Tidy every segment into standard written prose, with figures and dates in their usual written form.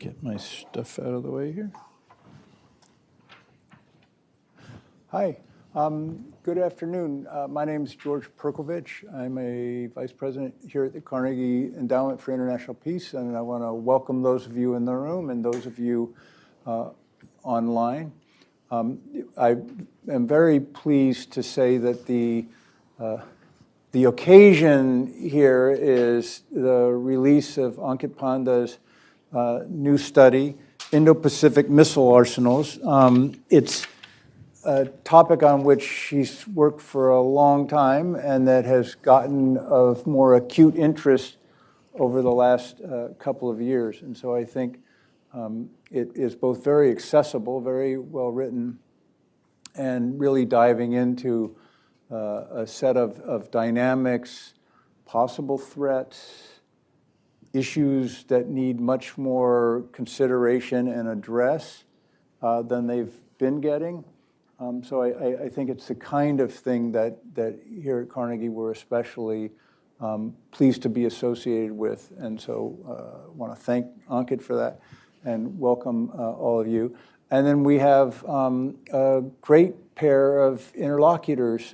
Get my stuff out of the way here. Hi, good afternoon. My name is George Perkovich. I'm a vice president here at the Carnegie Endowment for International Peace, and I want to welcome those of you in the room and those of you online. I am very pleased to say that the occasion here is the release of Ankit Panda's new study, Indo-Pacific Missile Arsenals. It's a topic on which she's worked for a long time and that has gotten of more acute interest over the last couple of years. And so I think it is both very accessible, very well written, and really diving into a set of dynamics, possible threats, issues that need much more consideration and address than they've been getting. So I think it's the kind of thing that here at Carnegie we're especially pleased to be associated with. And so I want to thank Ankit for that and welcome all of you. And then we have a great pair of interlocutors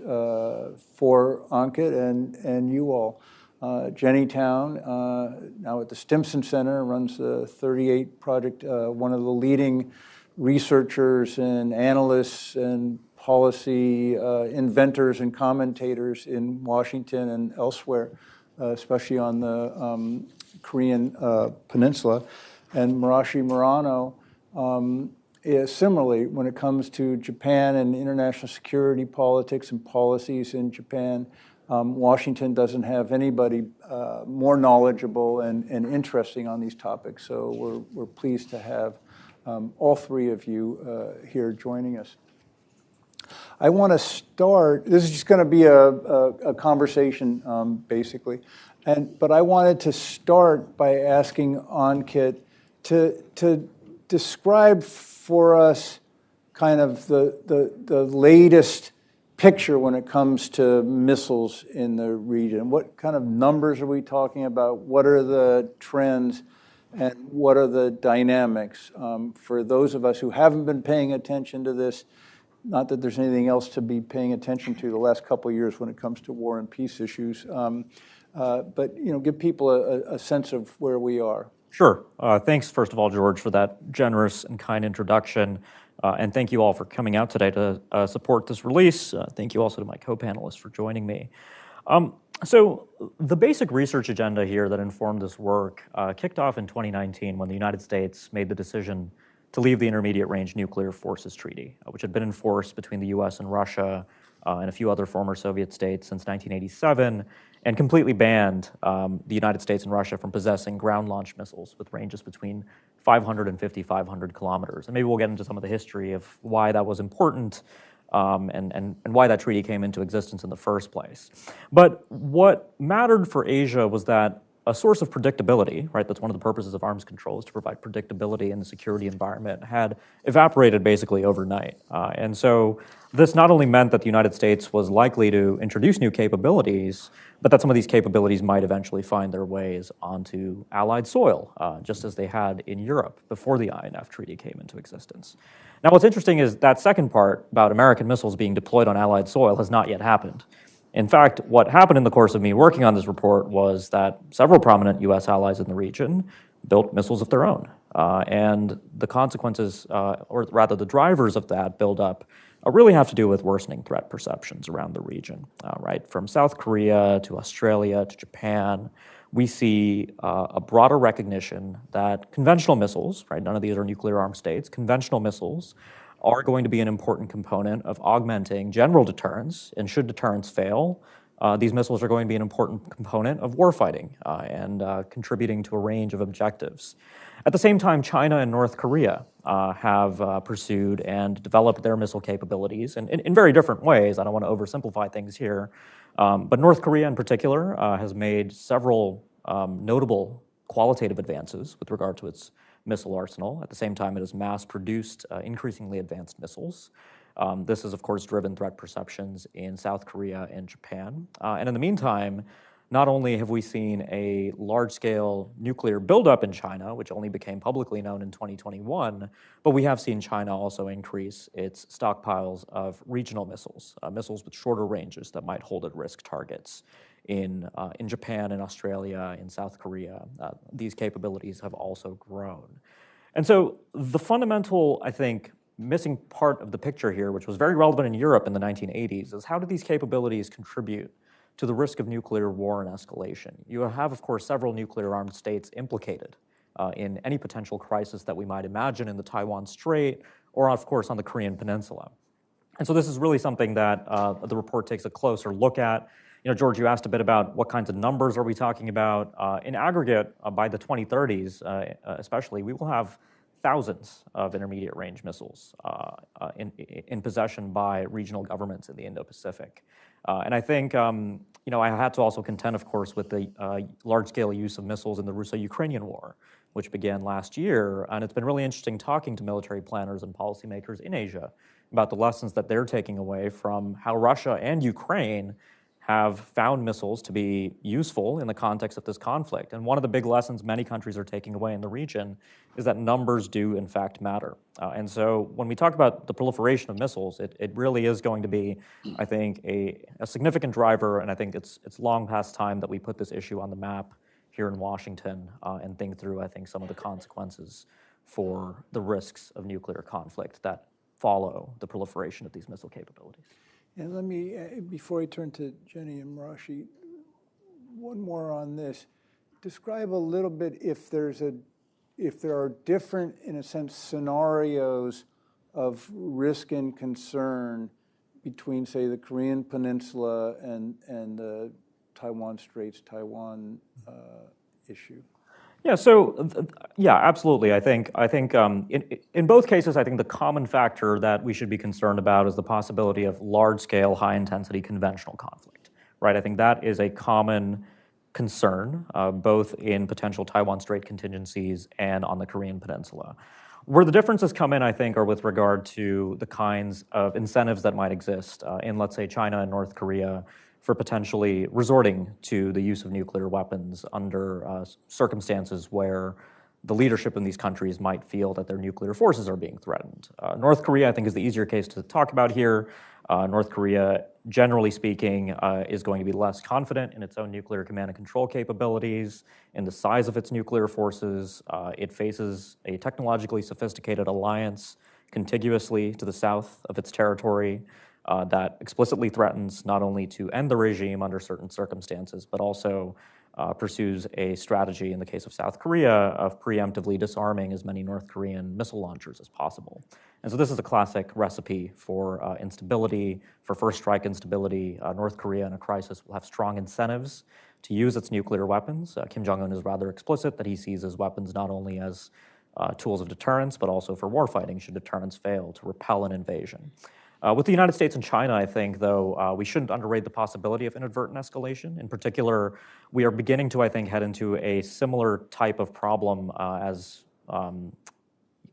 for Ankit and you all. Jenny Town, now at the Stimson Center, runs the 38 project, one of the leading researchers and analysts and policy inventors and commentators in Washington and elsewhere, especially on the Korean Peninsula. And Masashi Murano is similarly, when it comes to Japan and international security politics and policies in Japan, Washington doesn't have anybody more knowledgeable and interesting on these topics. So we're pleased to have all three of you here joining us. I want to start, this is just going to be a conversation basically, but I wanted to start by asking Ankit to describe for us kind of the latest picture when it comes to missiles in the region. What kind of numbers are we talking about? What are the trends and what are the dynamics? For those of us who haven't been paying attention to this, not that there's anything else to be paying attention to the last couple of years when it comes to war and peace issues, but give people a sense of where we are. Sure. Thanks, first of all, George, for that generous and kind introduction. And thank you all for coming out today to support this release. Thank you also to my co-panelists for joining me. So the basic research agenda here that informed this work kicked off in 2019 when the United States made the decision to leave the Intermediate Range Nuclear Forces Treaty, which had been in force between the U.S. and Russia and a few other former Soviet states since 1987, and completely banned the United States and Russia from possessing ground-launched missiles with ranges between 500 and 5,500 kilometers. And maybe we'll get into some of the history of why that was important and why that treaty came into existence in the first place. But what mattered for Asia was that a source of predictability, right, that's one of the purposes of arms control, is to provide predictability in the security environment, had evaporated basically overnight. And so this not only meant that the United States was likely to introduce new capabilities, but that some of these capabilities might eventually find their ways onto Allied soil, just as they had in Europe before the INF Treaty came into existence. Now, what's interesting is that second part about American missiles being deployed on Allied soil has not yet happened. In fact, what happened in the course of me working on this report was that several prominent U.S. allies in the region built missiles of their own. And the consequences, or rather the drivers of that buildup, really have to do with worsening threat perceptions around the region, right? From South Korea to Australia to Japan, we see a broader recognition that conventional missiles, right, none of these are nuclear-armed states, conventional missiles are going to be an important component of augmenting general deterrence, and should deterrence fail, these missiles are going to be an important component of warfighting and contributing to a range of objectives. At the same time, China and North Korea have pursued and developed their missile capabilities in very different ways. I don't want to oversimplify things here, but North Korea in particular has made several notable qualitative advances with regard to its missile arsenal. At the same time, it has mass-produced increasingly advanced missiles. This has, of course, driven threat perceptions in South Korea and Japan. And in the meantime, not only have we seen a large-scale nuclear buildup in China, which only became publicly known in 2021, but we have seen China also increase its stockpiles of regional missiles, missiles with shorter ranges that might hold at risk targets in Japan, in Australia, in South Korea. These capabilities have also grown. And so the fundamental, I think, missing part of the picture here, which was very relevant in Europe in the 1980s, is how do these capabilities contribute to the risk of nuclear war and escalation? You have, of course, several nuclear-armed states implicated in any potential crisis that we might imagine in the Taiwan Strait or, of course, on the Korean Peninsula. And so this is really something that the report takes a closer look at. You know, George, you asked a bit about what kinds of numbers are we talking about. In aggregate, by the 2030s, especially, we will have thousands of intermediate range missiles in possession by regional governments in the Indo-Pacific. And I think, you know, I had to also contend, of course, with the large-scale use of missiles in the Russo-Ukrainian war, which began last year. And it's been really interesting talking to military planners and policymakers in Asia about the lessons that they're taking away from how Russia and Ukraine have found missiles to be useful in the context of this conflict. And one of the big lessons many countries are taking away in the region is that numbers do, in fact, matter. And so when we talk about the proliferation of missiles, it really is going to be, I think, a significant driver, and I think it's long past time that we put this issue on the map here in Washington and think through, I think, some of the consequences for the risks of nuclear conflict that follow the proliferation of these missile capabilities. And let me, before I turn to Jenny and Masashi, one more on this. Describe a little bit if there are different, in a sense, scenarios of risk and concern between, say, the Korean Peninsula and the Taiwan Straits, Taiwan issue. Yeah, so yeah, absolutely. I think in both cases, I think the common factor that we should be concerned about is the possibility of large-scale, high-intensity conventional conflict, right? I think that is a common concern, both in potential Taiwan Strait contingencies and on the Korean Peninsula. Where the differences come in, I think, are with regard to the kinds of incentives that might exist in, let's say, China and North Korea for potentially resorting to the use of nuclear weapons under circumstances where the leadership in these countries might feel that their nuclear forces are being threatened. North Korea, I think, is the easier case to talk about here. North Korea, generally speaking, is going to be less confident in its own nuclear command and control capabilities, in the size of its nuclear forces. It faces a technologically sophisticated alliance contiguously to the south of its territory that explicitly threatens not only to end the regime under certain circumstances, but also pursues a strategy in the case of South Korea of preemptively disarming as many North Korean missile launchers as possible. And so this is a classic recipe for instability, for first strike instability. North Korea in a crisis will have strong incentives to use its nuclear weapons. Kim Jong-un is rather explicit that he sees his weapons not only as tools of deterrence, but also for warfighting should deterrence fail to repel an invasion. With the United States and China, I think, though, we shouldn't underrate the possibility of inadvertent escalation. In particular, we are beginning to, I think, head into a similar type of problem as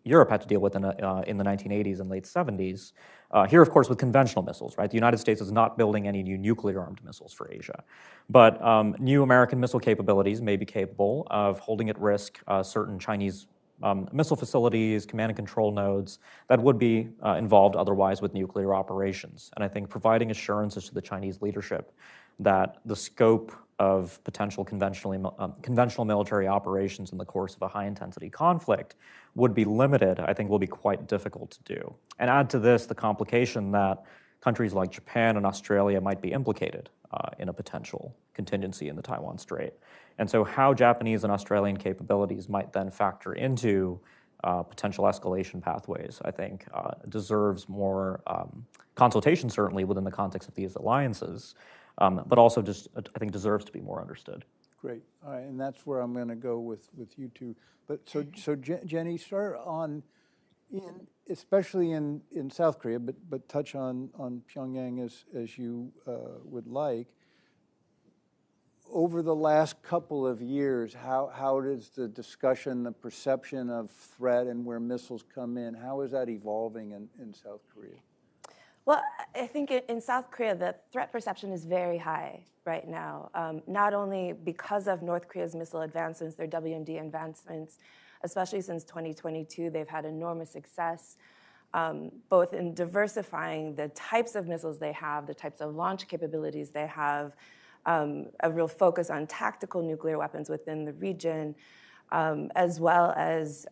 Europe had to deal with in the 1980s and late 70s. Here, of course, with conventional missiles, right? The United States is not building any new nuclear-armed missiles for Asia. But new American missile capabilities may be capable of holding at risk certain Chinese missile facilities, command and control nodes that would be involved otherwise with nuclear operations. And I think providing assurances to the Chinese leadership that the scope of potential conventional military operations in the course of a high-intensity conflict would be limited, I think will be quite difficult to do. And add to this the complication that countries like Japan and Australia might be implicated in a potential contingency in the Taiwan Strait. And so how Japanese and Australian capabilities might then factor into potential escalation pathways, I think, deserves more consultation, certainly within the context of these alliances, but also just, I think, deserves to be more understood. Great. All right, and that's where I'm going to go with you two. But so Jenny, start on, especially in South Korea, but touch on Pyongyang as you would like. Over the last couple of years, how does the discussion, the perception of threat and where missiles come in, how is that evolving in South Korea? Well, I think in South Korea, the threat perception is very high right now, not only because of North Korea's missile advancements, their WMD advancements, especially since 2022, they've had enormous success, both in diversifying the types of missiles they have, the types of launch capabilities they have, a real focus on tactical nuclear weapons within the region, as well as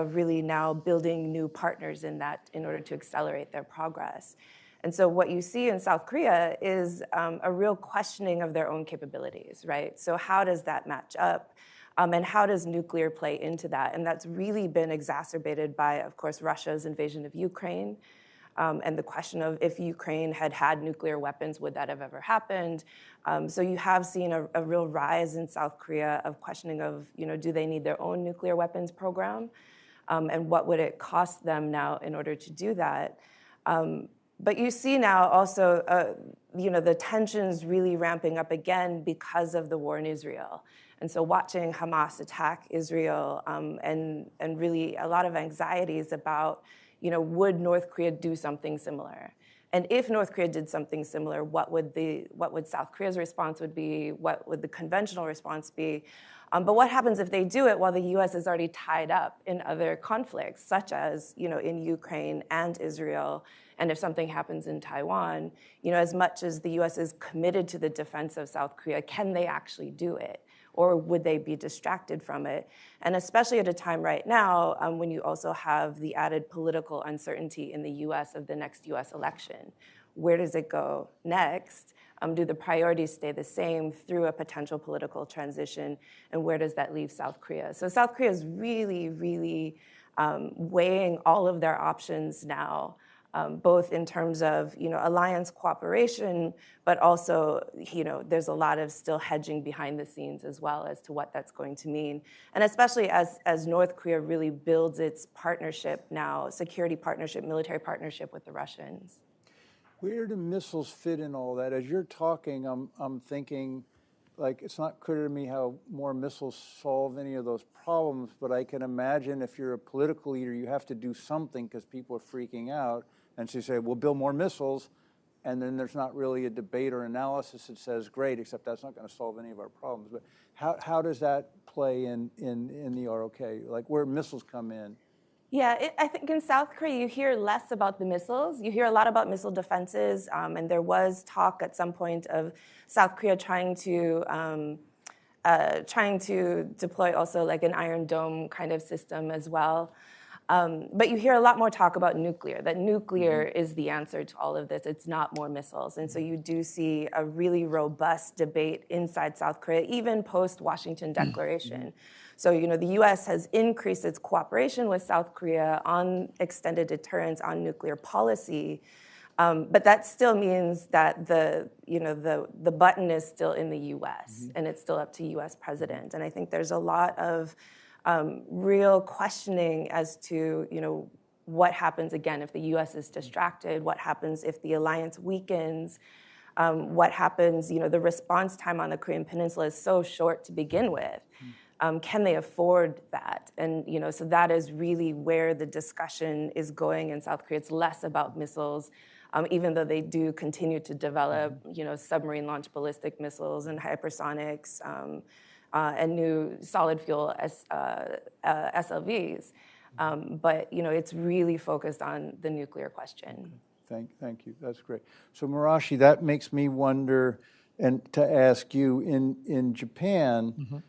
really now building new partners in that in order to accelerate their progress. And so what you see in South Korea is a real questioning of their own capabilities, right? So how does that match up? And how does nuclear play into that? And that's really been exacerbated by, of course, Russia's invasion of Ukraine, and the question of if Ukraine had had nuclear weapons, would that have ever happened? So you have seen a real rise in South Korea of questioning of, do they need their own nuclear weapons program? And what would it cost them now in order to do that? But you see now also, the tensions really ramping up again because of the war in Israel. And so watching Hamas attack Israel and really a lot of anxieties about, would North Korea do something similar? And if North Korea did something similar, what would South Korea's response would be? What would the conventional response be? But what happens if they do it while the U.S. is already tied up in other conflicts, such as in Ukraine and Israel? And if something happens in Taiwan, as much as the U.S. is committed to the defense of South Korea, can they actually do it? Or would they be distracted from it? And especially at a time right now when you also have the added political uncertainty in the U.S. of the next U.S. election. Where does it go next? Do the priorities stay the same through a potential political transition? And where does that leave South Korea? So South Korea is really, really weighing all of their options now, both in terms of alliance cooperation, but also there's a lot of still hedging behind the scenes as well as to what that's going to mean, and especially as North Korea really builds its partnership now, security partnership, military partnership with the Russians. Where do missiles fit in all that? As you're talking, I'm thinking, like, it's not clear to me how more missiles solve any of those problems, but I can imagine if you're a political leader, you have to do something because people are freaking out. And so you say, we'll build more missiles, and then there's not really a debate or analysis that says, great, except that's not going to solve any of our problems. But how does that play in the ROK, like where missiles come in? Yeah, I think in South Korea, you hear less about the missiles. You hear a lot about missile defenses, and there was talk at some point of South Korea trying to deploy also like an Iron Dome kind of system as well. But you hear a lot more talk about nuclear, that nuclear is the answer to all of this. It's not more missiles. And so you do see a really robust debate inside South Korea, even post-Washington Declaration. So, the U.S. has increased its cooperation with South Korea on extended deterrence, on nuclear policy. But that still means that the button is still in the U.S. and it's still up to U.S. president. And I think there's a lot of real questioning as to, what happens again if the U.S. is distracted, what happens if the alliance weakens, what happens, the response time on the Korean Peninsula is so short to begin with. Can they afford that? And, so that is really where the discussion is going in South Korea. It's less about missiles, even though they do continue to develop, submarine launched ballistic missiles and hypersonics, and new solid fuel SLVs. But, it's really focused on the nuclear question. Thank you. That's great. So Masashi, that makes me wonder, and to ask you, in Japan,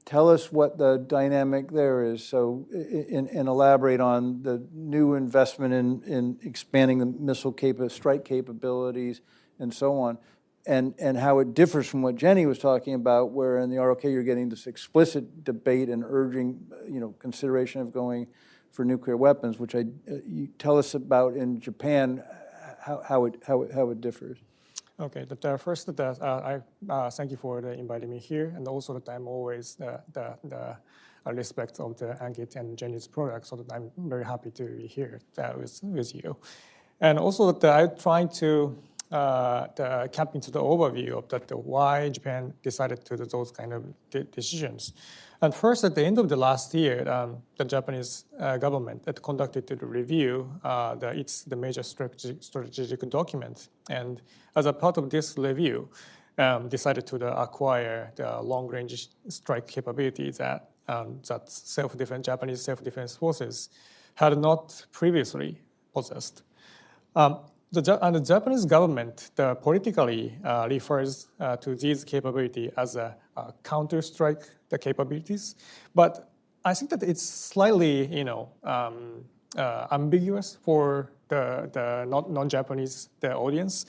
tell us what the dynamic there is. So, and elaborate on the new investment in expanding the missile strike capabilities and so on, and how it differs from what Jenny was talking about, where in the ROK you're getting this explicit debate and urging, consideration of going for nuclear weapons, which you tell us about in Japan, how it differs. Okay, first, I thank you for inviting me here, and also that I'm always the respect of the Ankit and Jenny's product, so that I'm very happy to be here with you. And also that I'm trying to cap into the overview of why Japan decided to do those kind of decisions. And first, at the end of the last year, the Japanese government had conducted the review. It's the major strategic document, and as a part of this review, decided to acquire the long-range strike capability that Japanese self-defense forces had not previously possessed. The Japanese government politically refers to these capabilities as a counter-strike capabilities, but I think that it's slightly, ambiguous for the non-Japanese audience.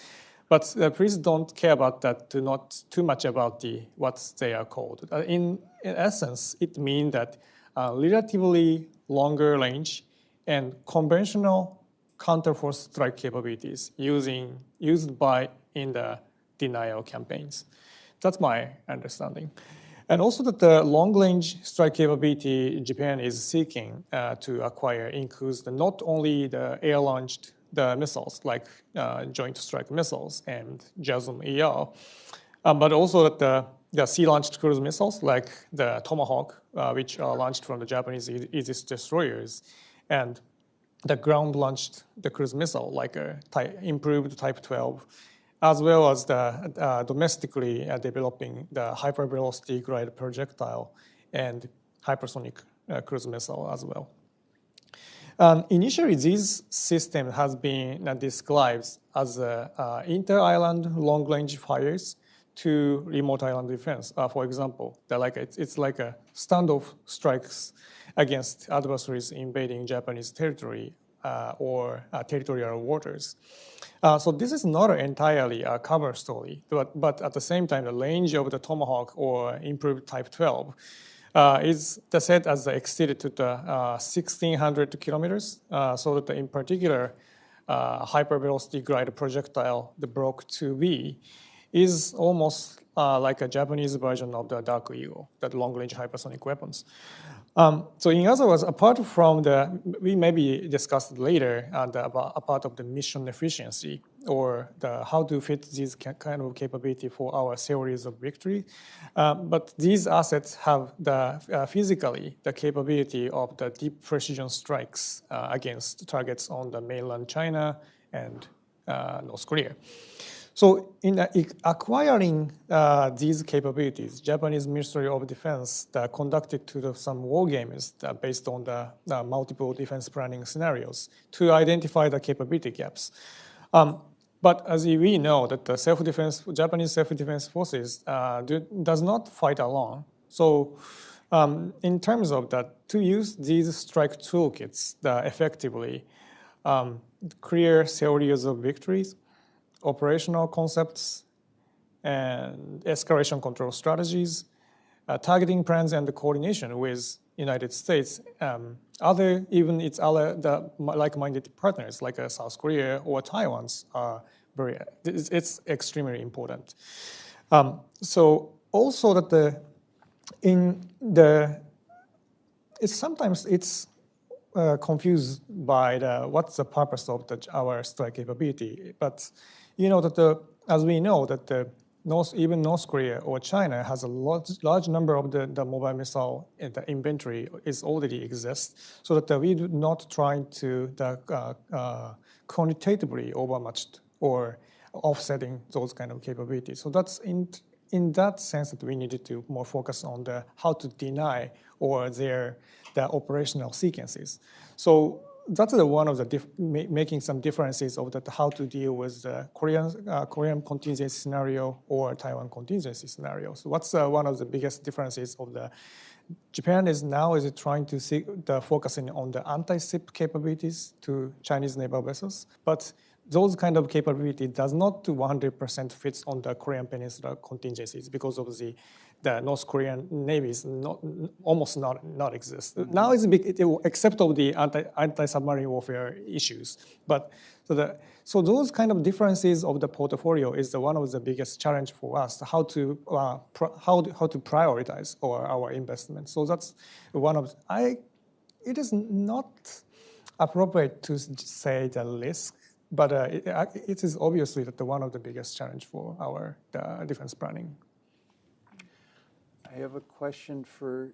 But please don't care about that. Not too much about what they are called. In essence, it means that relatively longer range and conventional counter-force strike capabilities used in the denial campaigns. That's my understanding. And also that the long-range strike capability Japan is seeking to acquire includes not only the air-launched missiles like Joint Strike Missiles and JASSM-ER, but also that the sea-launched cruise missiles like the Tomahawk, which are launched from the Japanese Aegis destroyers, and the ground-launched cruise missile like improved Type 12, as well as the domestically developing the hypervelocity glide projectile and hypersonic cruise missile as well. Initially, this system has been described as inter-island long-range fires to remote island defense. For example, it's like a standoff strikes against adversaries invading Japanese territory or territorial waters. So this is not entirely a cover story, but at the same time, the range of the Tomahawk or improved Type 12 is set as exceeded to the 1,600 kilometers. So that in particular, hypervelocity glide projectile, the Block 2B, is almost like a Japanese version of the Dark Eagle, that long-range hypersonic weapons. So in other words, apart from we maybe discussed later about a part of the mission efficiency or how to fit this kind of capability for our theories of victory. But these assets have physically the capability of the deep precision strikes against targets on the mainland China and North Korea. So in acquiring these capabilities, Japanese Ministry of Defense conducted some war games based on the multiple defense planning scenarios to identify the capability gaps. But as we know, that the Japanese self-defense forces does not fight alone. So in terms of that, to use these strike toolkits effectively, clear theories of victories, operational concepts, and escalation control strategies, targeting plans and the coordination with United States, even its other like-minded partners like South Korea or Taiwan's are it's extremely important. So also that sometimes it's confused by what's the purpose of our strike capability, but as we know that even North Korea or China has a large number of the mobile missile inventory already exists, so that we do not trying to quantitatively overmatched or offsetting those kind of capabilities. So that's in that sense that we needed to more focus on how to deny or the operational sequences. So that's one of the making some differences of how to deal with the Korean contingency scenario or Taiwan contingency scenario. So what's one of the biggest differences of Japan is trying to focusing on the anti-ship capabilities to Chinese naval vessels, but those kind of capability does not 100% fits on the Korean Peninsula contingencies because of the North Korean navies almost not exist. Now it's except of the anti-submarine warfare issues. But so those kind of differences of the portfolio is one of the biggest challenge for us, how to prioritize our investments. So that's one of it is not appropriate to say the risk but it is obviously that one of the biggest challenge for our defense planning. I have a question for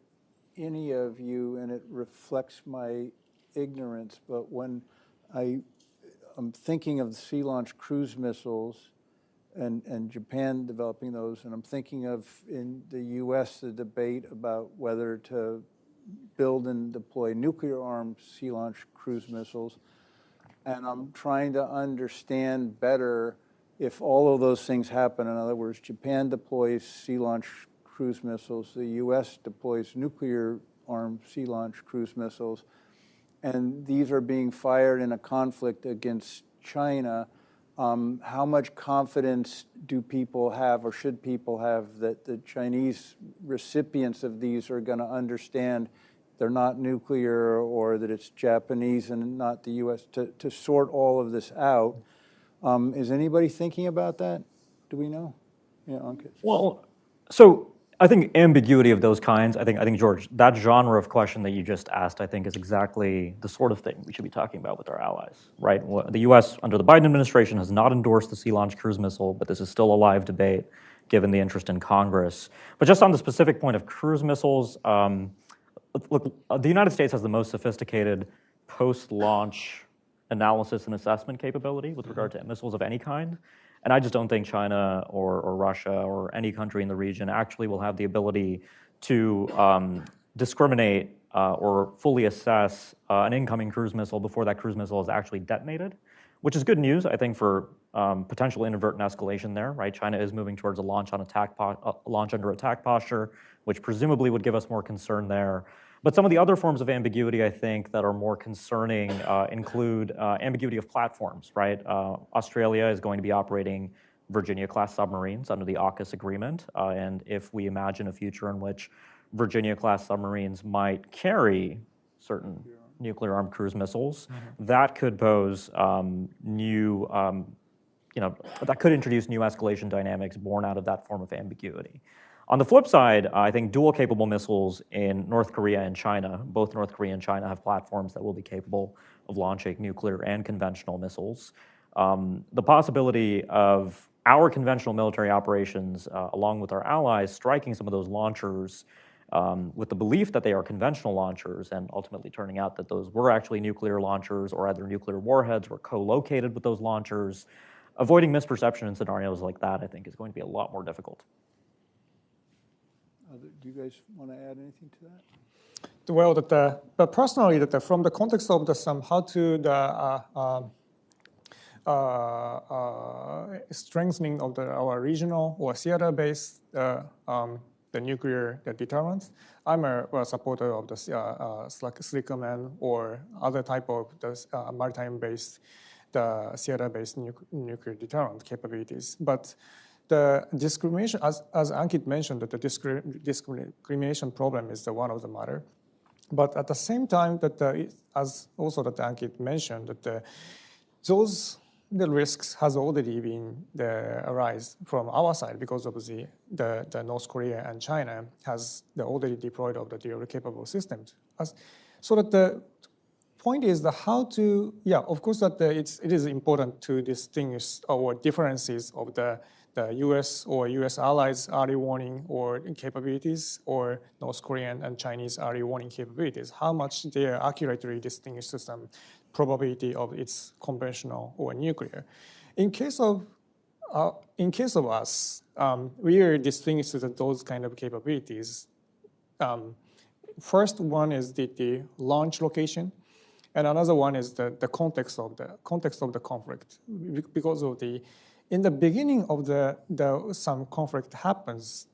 any of you, and it reflects my ignorance, but when I'm thinking of the sea-launched cruise missiles and Japan developing those, and I'm thinking of in the U.S. the debate about whether to build and deploy nuclear-armed sea-launched cruise missiles, and I'm trying to understand better if all of those things happen. In other words, Japan deploys sea-launched cruise missiles, the U.S. deploys nuclear-armed sea-launched cruise missiles, and these are being fired in a conflict against China. How much confidence do people have, or should people have, that the Chinese recipients of these are going to understand they're not nuclear, or that it's Japanese and not the U.S., to sort all of this out? Is anybody thinking about that? Do we know? Yeah, Ankit. Well, so I think ambiguity of those kinds, I think, George, that genre of question that you just asked, I think is exactly the sort of thing we should be talking about with our allies, right? The U.S. under the Biden administration has not endorsed the sea-launched cruise missile, but this is still a live debate given the interest in Congress. But just on the specific point of cruise missiles, look, the United States has the most sophisticated post-launch analysis and assessment capability with regard to missiles of any kind. And I just don't think China or Russia or any country in the region actually will have the ability to discriminate or fully assess an incoming cruise missile before that cruise missile is actually detonated, which is good news, I think, for potential inadvertent escalation there, right? China is moving towards a launch under attack posture, which presumably would give us more concern there. But some of the other forms of ambiguity, I think, that are more concerning include ambiguity of platforms, right? Australia is going to be operating Virginia-class submarines under the AUKUS agreement. And if we imagine a future in which Virginia-class submarines might carry certain nuclear-armed cruise missiles, that could pose that could introduce new escalation dynamics born out of that form of ambiguity. On the flip side, I think dual-capable missiles in North Korea and China, both North Korea and China have platforms that will be capable of launching nuclear and conventional missiles. The possibility of our conventional military operations, along with our allies, striking some of those launchers with the belief that they are conventional launchers, and ultimately turning out that those were actually nuclear launchers, or either nuclear warheads were co-located with those launchers, avoiding misperception in scenarios like that, I think, is going to be a lot more difficult. Do you guys want to add anything to that? Well, but personally, from the context of how to strengthening of our regional or theater-based the nuclear deterrent, I'm a supporter of the SLICM or other type of maritime-based, the theater-based nuclear deterrent capabilities. But the discrimination, as Ankit mentioned, that the discrimination problem is one of the matter. But at the same time, as also that Ankit mentioned, that the risks has already been arise from our side because of the North Korea and China has already deployed of the dual capable systems. So that the point is how to, of course that it is important to distinguish our differences of the U.S. or U.S. allies early warning or capabilities, or North Korean and Chinese early warning capabilities, how much they accurately distinguish some probability of its conventional or nuclear. In case of us, we are distinguishing those kind of capabilities. First one is the launch location, and another one is the context of the conflict, because of in the beginning of some conflict happens,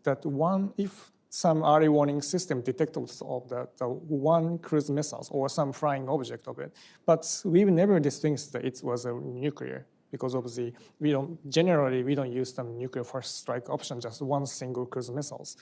if some early warning system detects of the one cruise missiles or some flying object of it, but we never distinguished that it was a nuclear, because obviously we don't use some nuclear first strike option, just one single cruise missiles.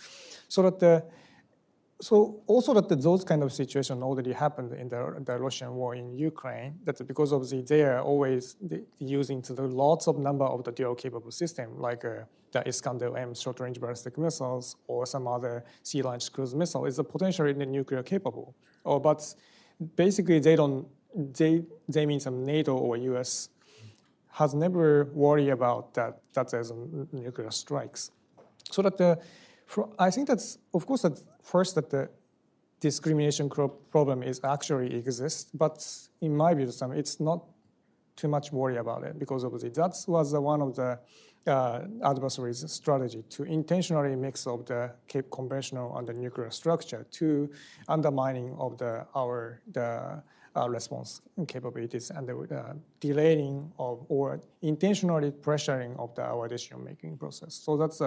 So also those kind of situation already happened in the Russian war in Ukraine. That's because obviously they are always using lots of number of the dual capable system, like the Iskander-M short-range ballistic missiles or some other sea-launched cruise missile is potentially nuclear capable. But basically they mean some NATO or US has never worried about that there's nuclear strikes. So that I think that's, of course, that first that the discrimination problem is actually exists, but in my view, it's not too much worry about it because of it. That was one of the adversaries' strategy to intentionally mix up the conventional and the nuclear structure to undermining of our response capabilities and the delaying of or intentionally pressuring of our decision-making process. So that's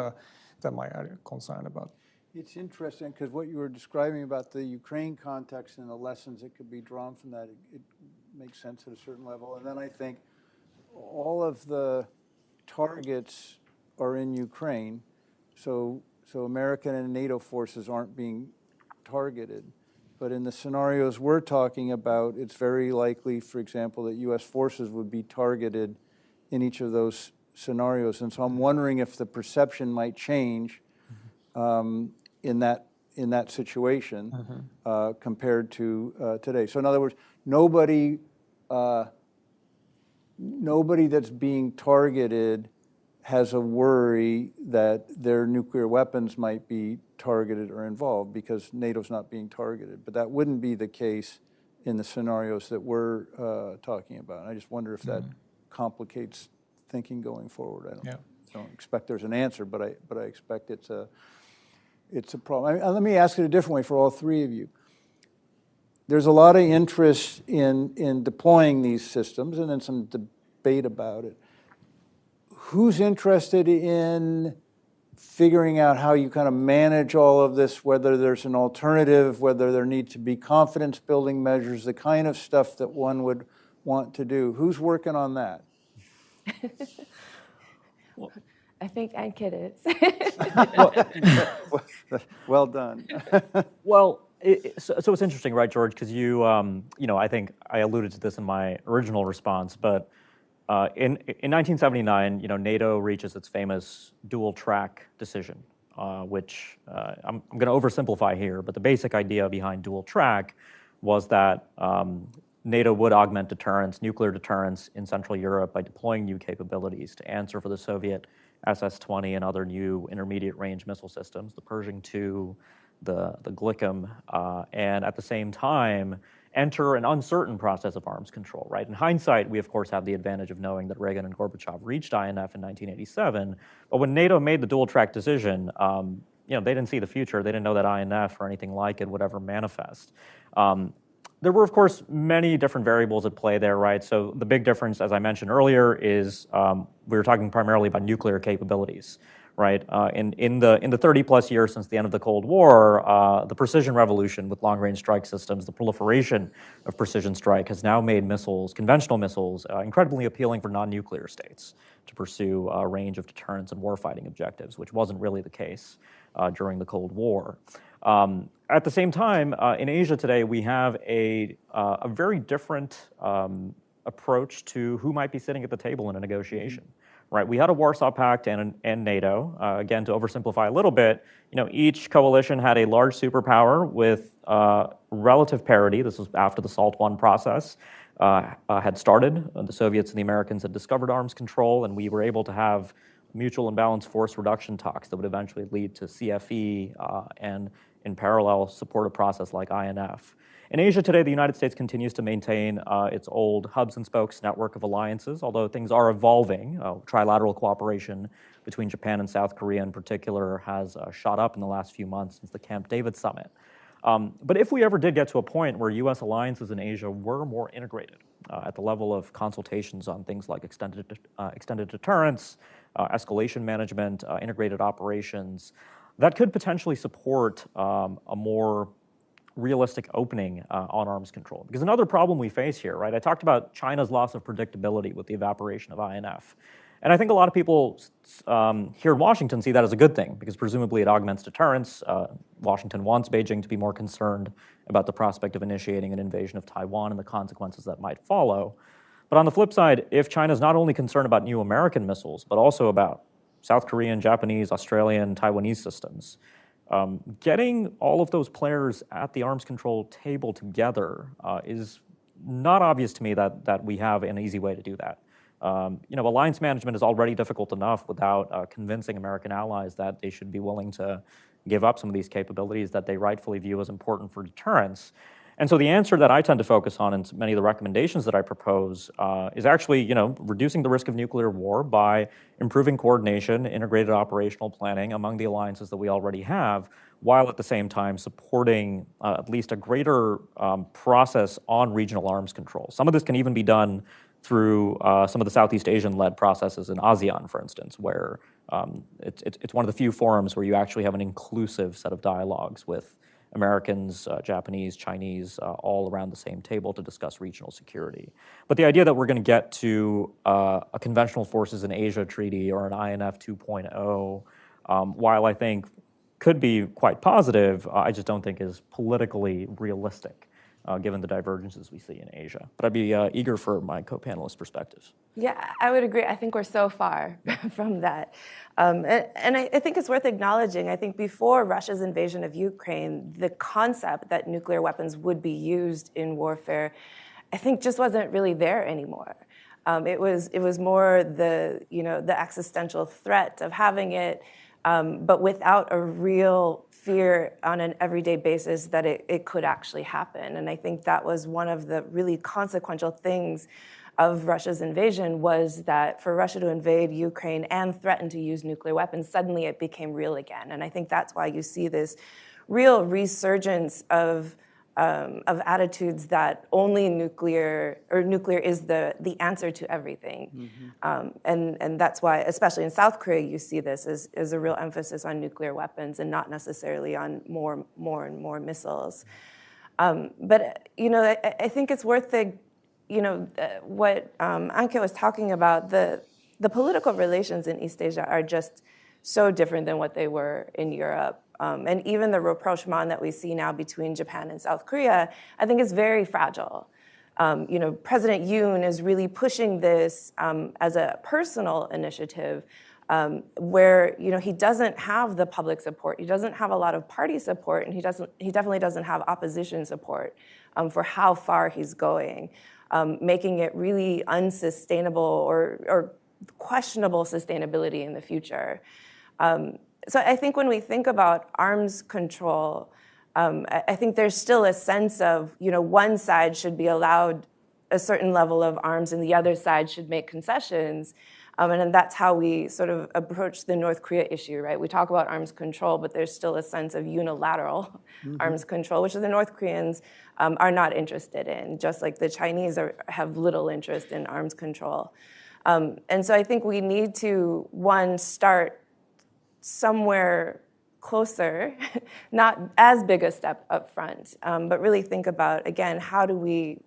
my concern about. It's interesting because what you were describing about the Ukraine context and the lessons that could be drawn from that, it makes sense at a certain level. And then I think all of the targets are in Ukraine, so American and NATO forces aren't being targeted. But in the scenarios we're talking about, it's very likely, for example, that U.S. forces would be targeted in each of those scenarios. And so I'm wondering if the perception might change in that situation compared to today. So in other words, nobody that's being targeted has a worry that their nuclear weapons might be targeted or involved because NATO's not being targeted. But that wouldn't be the case in the scenarios that we're talking about. And I just wonder if that complicates thinking going forward. I don't expect there's an answer, but I expect it's a problem. Let me ask it a different way for all three of you. There's a lot of interest in deploying these systems and then some debate about it. Who's interested in figuring out how you kind of manage all of this, whether there's an alternative, whether there need to be confidence building measures, the kind of stuff that one would want to do? Who's working on that? I think Ankit is. Well done. Well, so it's interesting, right, George? Because I think I alluded to this in my original response, but in 1979, NATO reaches its famous dual track decision, which I'm going to oversimplify here, but the basic idea behind dual track was that NATO would augment deterrence, nuclear deterrence in Central Europe by deploying new capabilities to answer for the Soviet SS-20 and other new intermediate range missile systems, the Pershing II, the Glickam, and at the same time enter an uncertain process of arms control, right? In hindsight, we of course have the advantage of knowing that Reagan and Gorbachev reached INF in 1987, but when NATO made the dual track decision, they didn't see the future. They didn't know that INF or anything like it would ever manifest. There were, of course, many different variables at play there, right? So the big difference, as I mentioned earlier, is we were talking primarily about nuclear capabilities, right? In the 30-plus years since the end of the Cold War, the precision revolution with long-range strike systems, the proliferation of precision strike has now made missiles, conventional missiles, incredibly appealing for non-nuclear states to pursue a range of deterrence and warfighting objectives, which wasn't really the case during the Cold War. At the same time, in Asia today, we have a very different approach to who might be sitting at the table in a negotiation. Right, we had a Warsaw Pact and NATO. Again, to oversimplify a little bit, each coalition had a large superpower with relative parity. This was after the SALT I process had started. The Soviets and the Americans had discovered arms control, and we were able to have mutual and balanced force reduction talks that would eventually lead to CFE and, in parallel, support a process like INF. In Asia today, the United States continues to maintain its old hubs and spokes network of alliances, although things are evolving. Trilateral cooperation between Japan and South Korea in particular has shot up in the last few months since the Camp David summit. But if we ever did get to a point where U.S. alliances in Asia were more integrated at the level of consultations on things like extended deterrence, escalation management, integrated operations, that could potentially support a more realistic opening on arms control. Because another problem we face here, right? I talked about China's loss of predictability with the evaporation of INF. And I think a lot of people here in Washington see that as a good thing because presumably it augments deterrence. Washington wants Beijing to be more concerned about the prospect of initiating an invasion of Taiwan and the consequences that might follow. But on the flip side, if China's not only concerned about new American missiles, but also about South Korean, Japanese, Australian, Taiwanese systems, getting all of those players at the arms control table together is not obvious to me that we have an easy way to do that. Alliance management is already difficult enough without convincing American allies that they should be willing to give up some of these capabilities that they rightfully view as important for deterrence. And so the answer that I tend to focus on in many of the recommendations that I propose is actually, reducing the risk of nuclear war by improving coordination, integrated operational planning among the alliances that we already have, while at the same time supporting at least a greater process on regional arms control. Some of this can even be done through some of the Southeast Asian-led processes in ASEAN, for instance, where it's one of the few forums where you actually have an inclusive set of dialogues with Americans, Japanese, Chinese, all around the same table to discuss regional security. But the idea that we're going to get to a conventional forces in Asia treaty or an INF 2.0, while I think could be quite positive, I just don't think is politically realistic, given the divergences we see in Asia. But I'd be eager for my co-panelists' perspectives. Yeah, I would agree. I think we're so far from that. And I think it's worth acknowledging, I think before Russia's invasion of Ukraine, the concept that nuclear weapons would be used in warfare, I think just wasn't really there anymore. It was more the existential threat of having it, but without a real fear on an everyday basis that it could actually happen. And I think that was one of the really consequential things of Russia's invasion, was that for Russia to invade Ukraine and threaten to use nuclear weapons, suddenly it became real again. And I think that's why you see this real resurgence of attitudes that only nuclear is the answer to everything. Mm-hmm. And that's why, especially in South Korea, you see this as a real emphasis on nuclear weapons and not necessarily on more and more missiles. But I think it's worth what Ankit was talking about, the political relations in East Asia are just so different than what they were in Europe. And even the rapprochement that we see now between Japan and South Korea, I think is very fragile. President Yoon is really pushing this as a personal initiative, where he doesn't have the public support, he doesn't have a lot of party support, and he definitely doesn't have opposition support for how far he's going, making it really unsustainable or questionable sustainability in the future. So I think when we think about arms control, I think there's still a sense of, one side should be allowed a certain level of arms and the other side should make concessions. And that's how we sort of approach the North Korea issue, right? We talk about arms control, but there's still a sense of unilateral arms control, which the North Koreans are not interested in, just like the Chinese have little interest in arms control. And so I think we need to, one, start somewhere closer, not as big a step up front, but really think about, again, how do we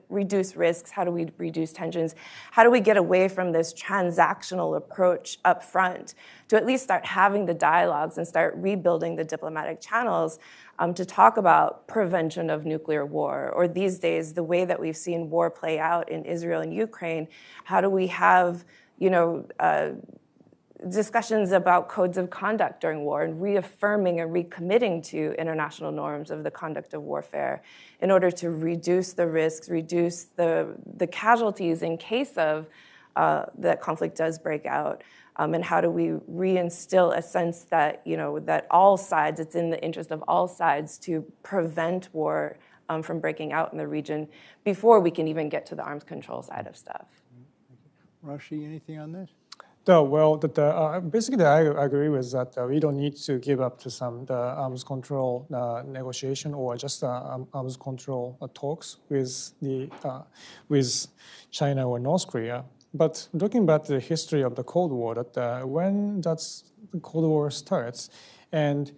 reduce risks? How do we reduce tensions? How do we get away from this transactional approach up front to at least start having the dialogues and start rebuilding the diplomatic channels to talk about prevention of nuclear war? Or these days, the way that we've seen war play out in Israel and Ukraine, how do we have, discussions about codes of conduct during war and reaffirming and recommitting to international norms of the conduct of warfare in order to reduce the risks, reduce the casualties in case of that conflict does break out, and how do we reinstill a sense that that all sides, it's in the interest of all sides to prevent war from breaking out in the region before we can even get to the arms control side of stuff. Rashi, anything on this? No, well, basically I agree with that. We don't need to give up to the arms control negotiation or just arms control talks with China or North Korea. But looking back at the history of the Cold War, when the Cold War starts, and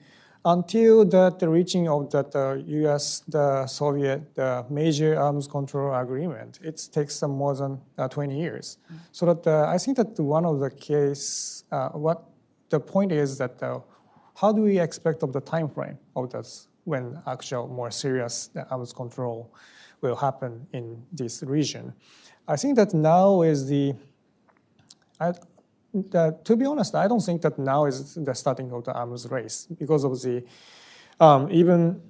until the reaching of the U.S., the Soviet, the major arms control agreement, it takes more than 20 years. So that I think that one of the case, what the point is that how do we expect of the time frame of this when actual more serious arms control will happen in this region? I think that now is to be honest, I don't think that now is the starting of the arms race because of the even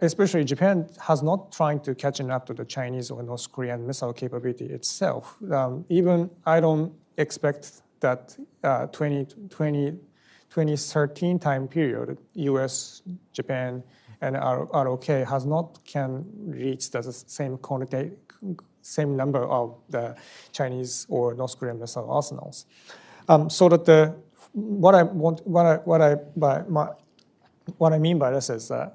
especially Japan has not trying to catching up to the Chinese or North Korean missile capability itself. Even I don't expect that 2013 time period, U.S., Japan, and ROK has not can reach the same number of the Chinese or North Korean missile arsenals. So that what I mean by this is that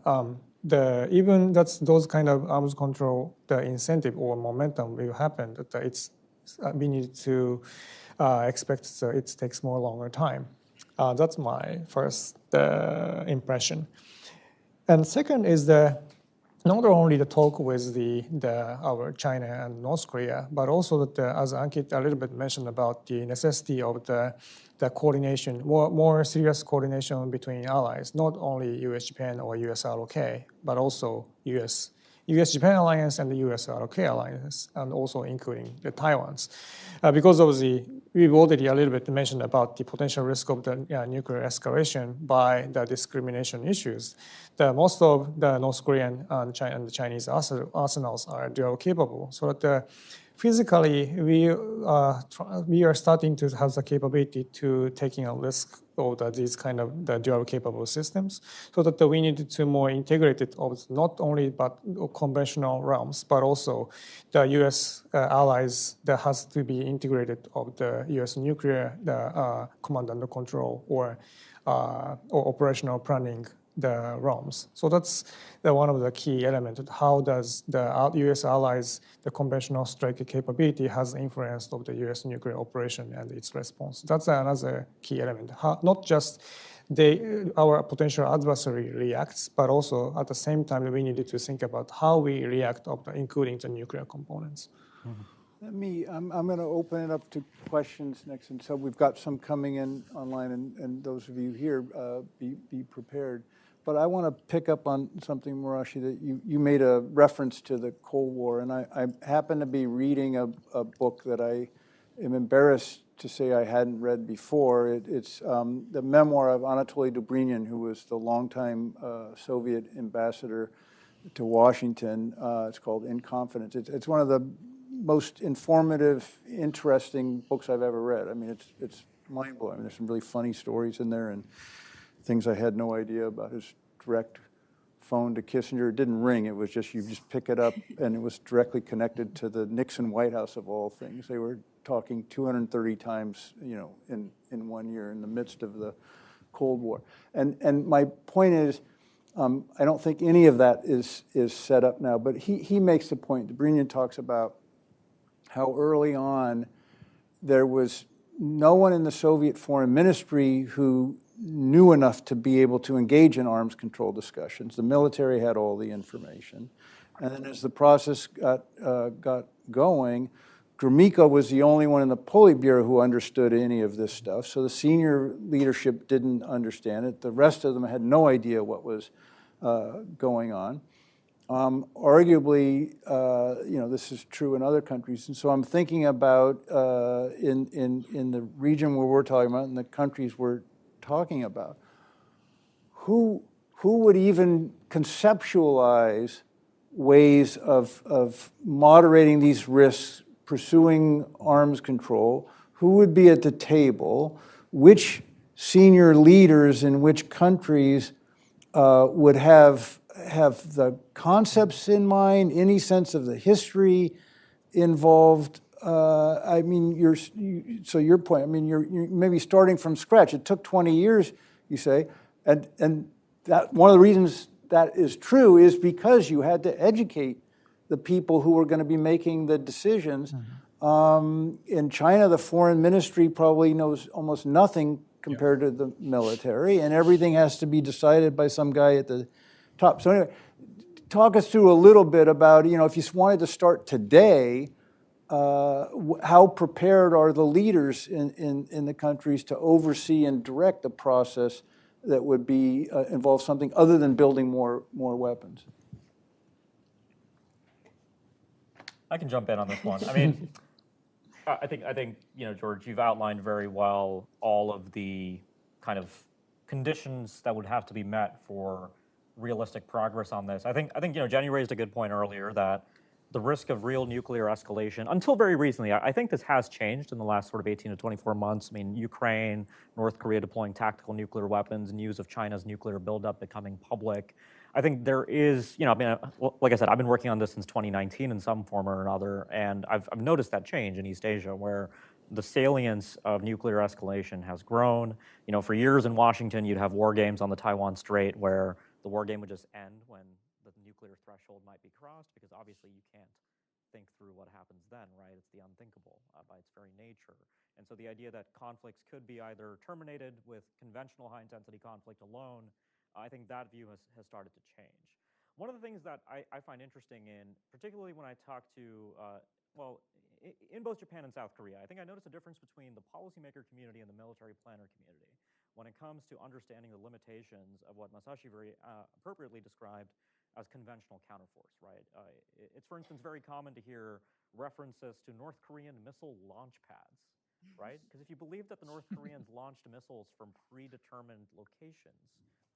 even those kind of arms control, the incentive or momentum will happen. That we need to expect it takes more longer time. That's my first impression. And second is not only the talk with our China and North Korea, but also that as Ankit a little bit mentioned about the necessity of the coordination, more serious coordination between allies, not only U.S. Japan or U.S. ROK, but also U.S. Japan alliance and the U.S. ROK alliance, and also including the Taiwan's. Because of we've already a little bit mentioned about the potential risk of the nuclear escalation by the discrimination issues. Most of the North Korean and the Chinese arsenals are dual capable, so that physically we are starting to have the capability to taking a risk of these kind of the dual capable systems, so that we need to more integrated of not only but conventional realms, but also the U.S. allies that has to be integrated of the U.S. nuclear command and control or operational planning the realms. So that's one of the key elements. How does the U.S. allies, the conventional strike capability has influenced of the U.S. nuclear operation and its response. That's another key element. Not just our potential adversary reacts, but also at the same time we needed to think about how we react, including the nuclear components. I'm going to open it up to questions next, and so we've got some coming in online, and those of you here, be prepared. But I want to pick up on something, Masashi, that you made a reference to the Cold War, and I happen to be reading a book that I am embarrassed to say I hadn't read before. It's the memoir of Anatoly Dobrynin, who was the longtime Soviet ambassador to Washington. It's called In Confidence. It's one of the most informative, interesting books I've ever read. I mean, it's mind-blowing. I mean, there's some really funny stories in there and things I had no idea about. His direct phone to Kissinger, it didn't ring. It was just, you just pick it up, and it was directly connected to the Nixon White House of all things. They were talking 230 times, in 1 year in the midst of the Cold War. And my point is, I don't think any of that is set up now, but he makes the point. Dobrynin talks about how early on there was no one in the Soviet foreign ministry who knew enough to be able to engage in arms control discussions. The military had all the information. And then as the process got going, Gromyko was the only one in the Politburo who understood any of this stuff. So the senior leadership didn't understand it. The rest of them had no idea what was going on. Arguably, this is true in other countries. And so I'm thinking about in the region where we're talking about, in the countries we're talking about, who would even conceptualize ways of moderating these risks, pursuing arms control? Who would be at the table? Which senior leaders in which countries would have the concepts in mind, any sense of the history involved? I mean, so your point, I mean, you're maybe starting from scratch. It took 20 years, you say, and that one of the reasons that is true is because you had to educate the people who were going to be making the decisions. Mm-hmm. In China, the foreign ministry probably knows almost nothing compared to the military, and everything has to be decided by some guy at the top. So anyway, talk us through a little bit about, if you wanted to start today, how prepared are the leaders in the countries to oversee and direct the process that would be involve something other than building more weapons? I can jump in on this one. I mean, I think George, you've outlined very well all of the kind of conditions that would have to be met for realistic progress on this. I think Jenny raised a good point earlier that the risk of real nuclear escalation, until very recently, I think this has changed in the last sort of 18 to 24 months. I mean, Ukraine, North Korea deploying tactical nuclear weapons, news of China's nuclear buildup becoming public. I think there is, like I said, I've been working on this since 2019 in some form or another, and I've noticed that change in East Asia where the salience of nuclear escalation has grown. For years in Washington, you'd have war games on the Taiwan Strait where the war game would just end when the nuclear threshold might be crossed, because obviously you can't think through what happens then, right? It's the unthinkable by its very nature. And so the idea that conflicts could be either terminated with conventional high-intensity conflict alone, I think that view has started to change. One of the things that I find interesting particularly when I talk to, in both Japan and South Korea, I think I noticed a difference between the policymaker community and the military planner community when it comes to understanding the limitations of what Masashi very appropriately described as conventional counterforce, right? It's, for instance, very common to hear references to North Korean missile launch pads, right? Because if you believe that the North Koreans launched missiles from predetermined locations,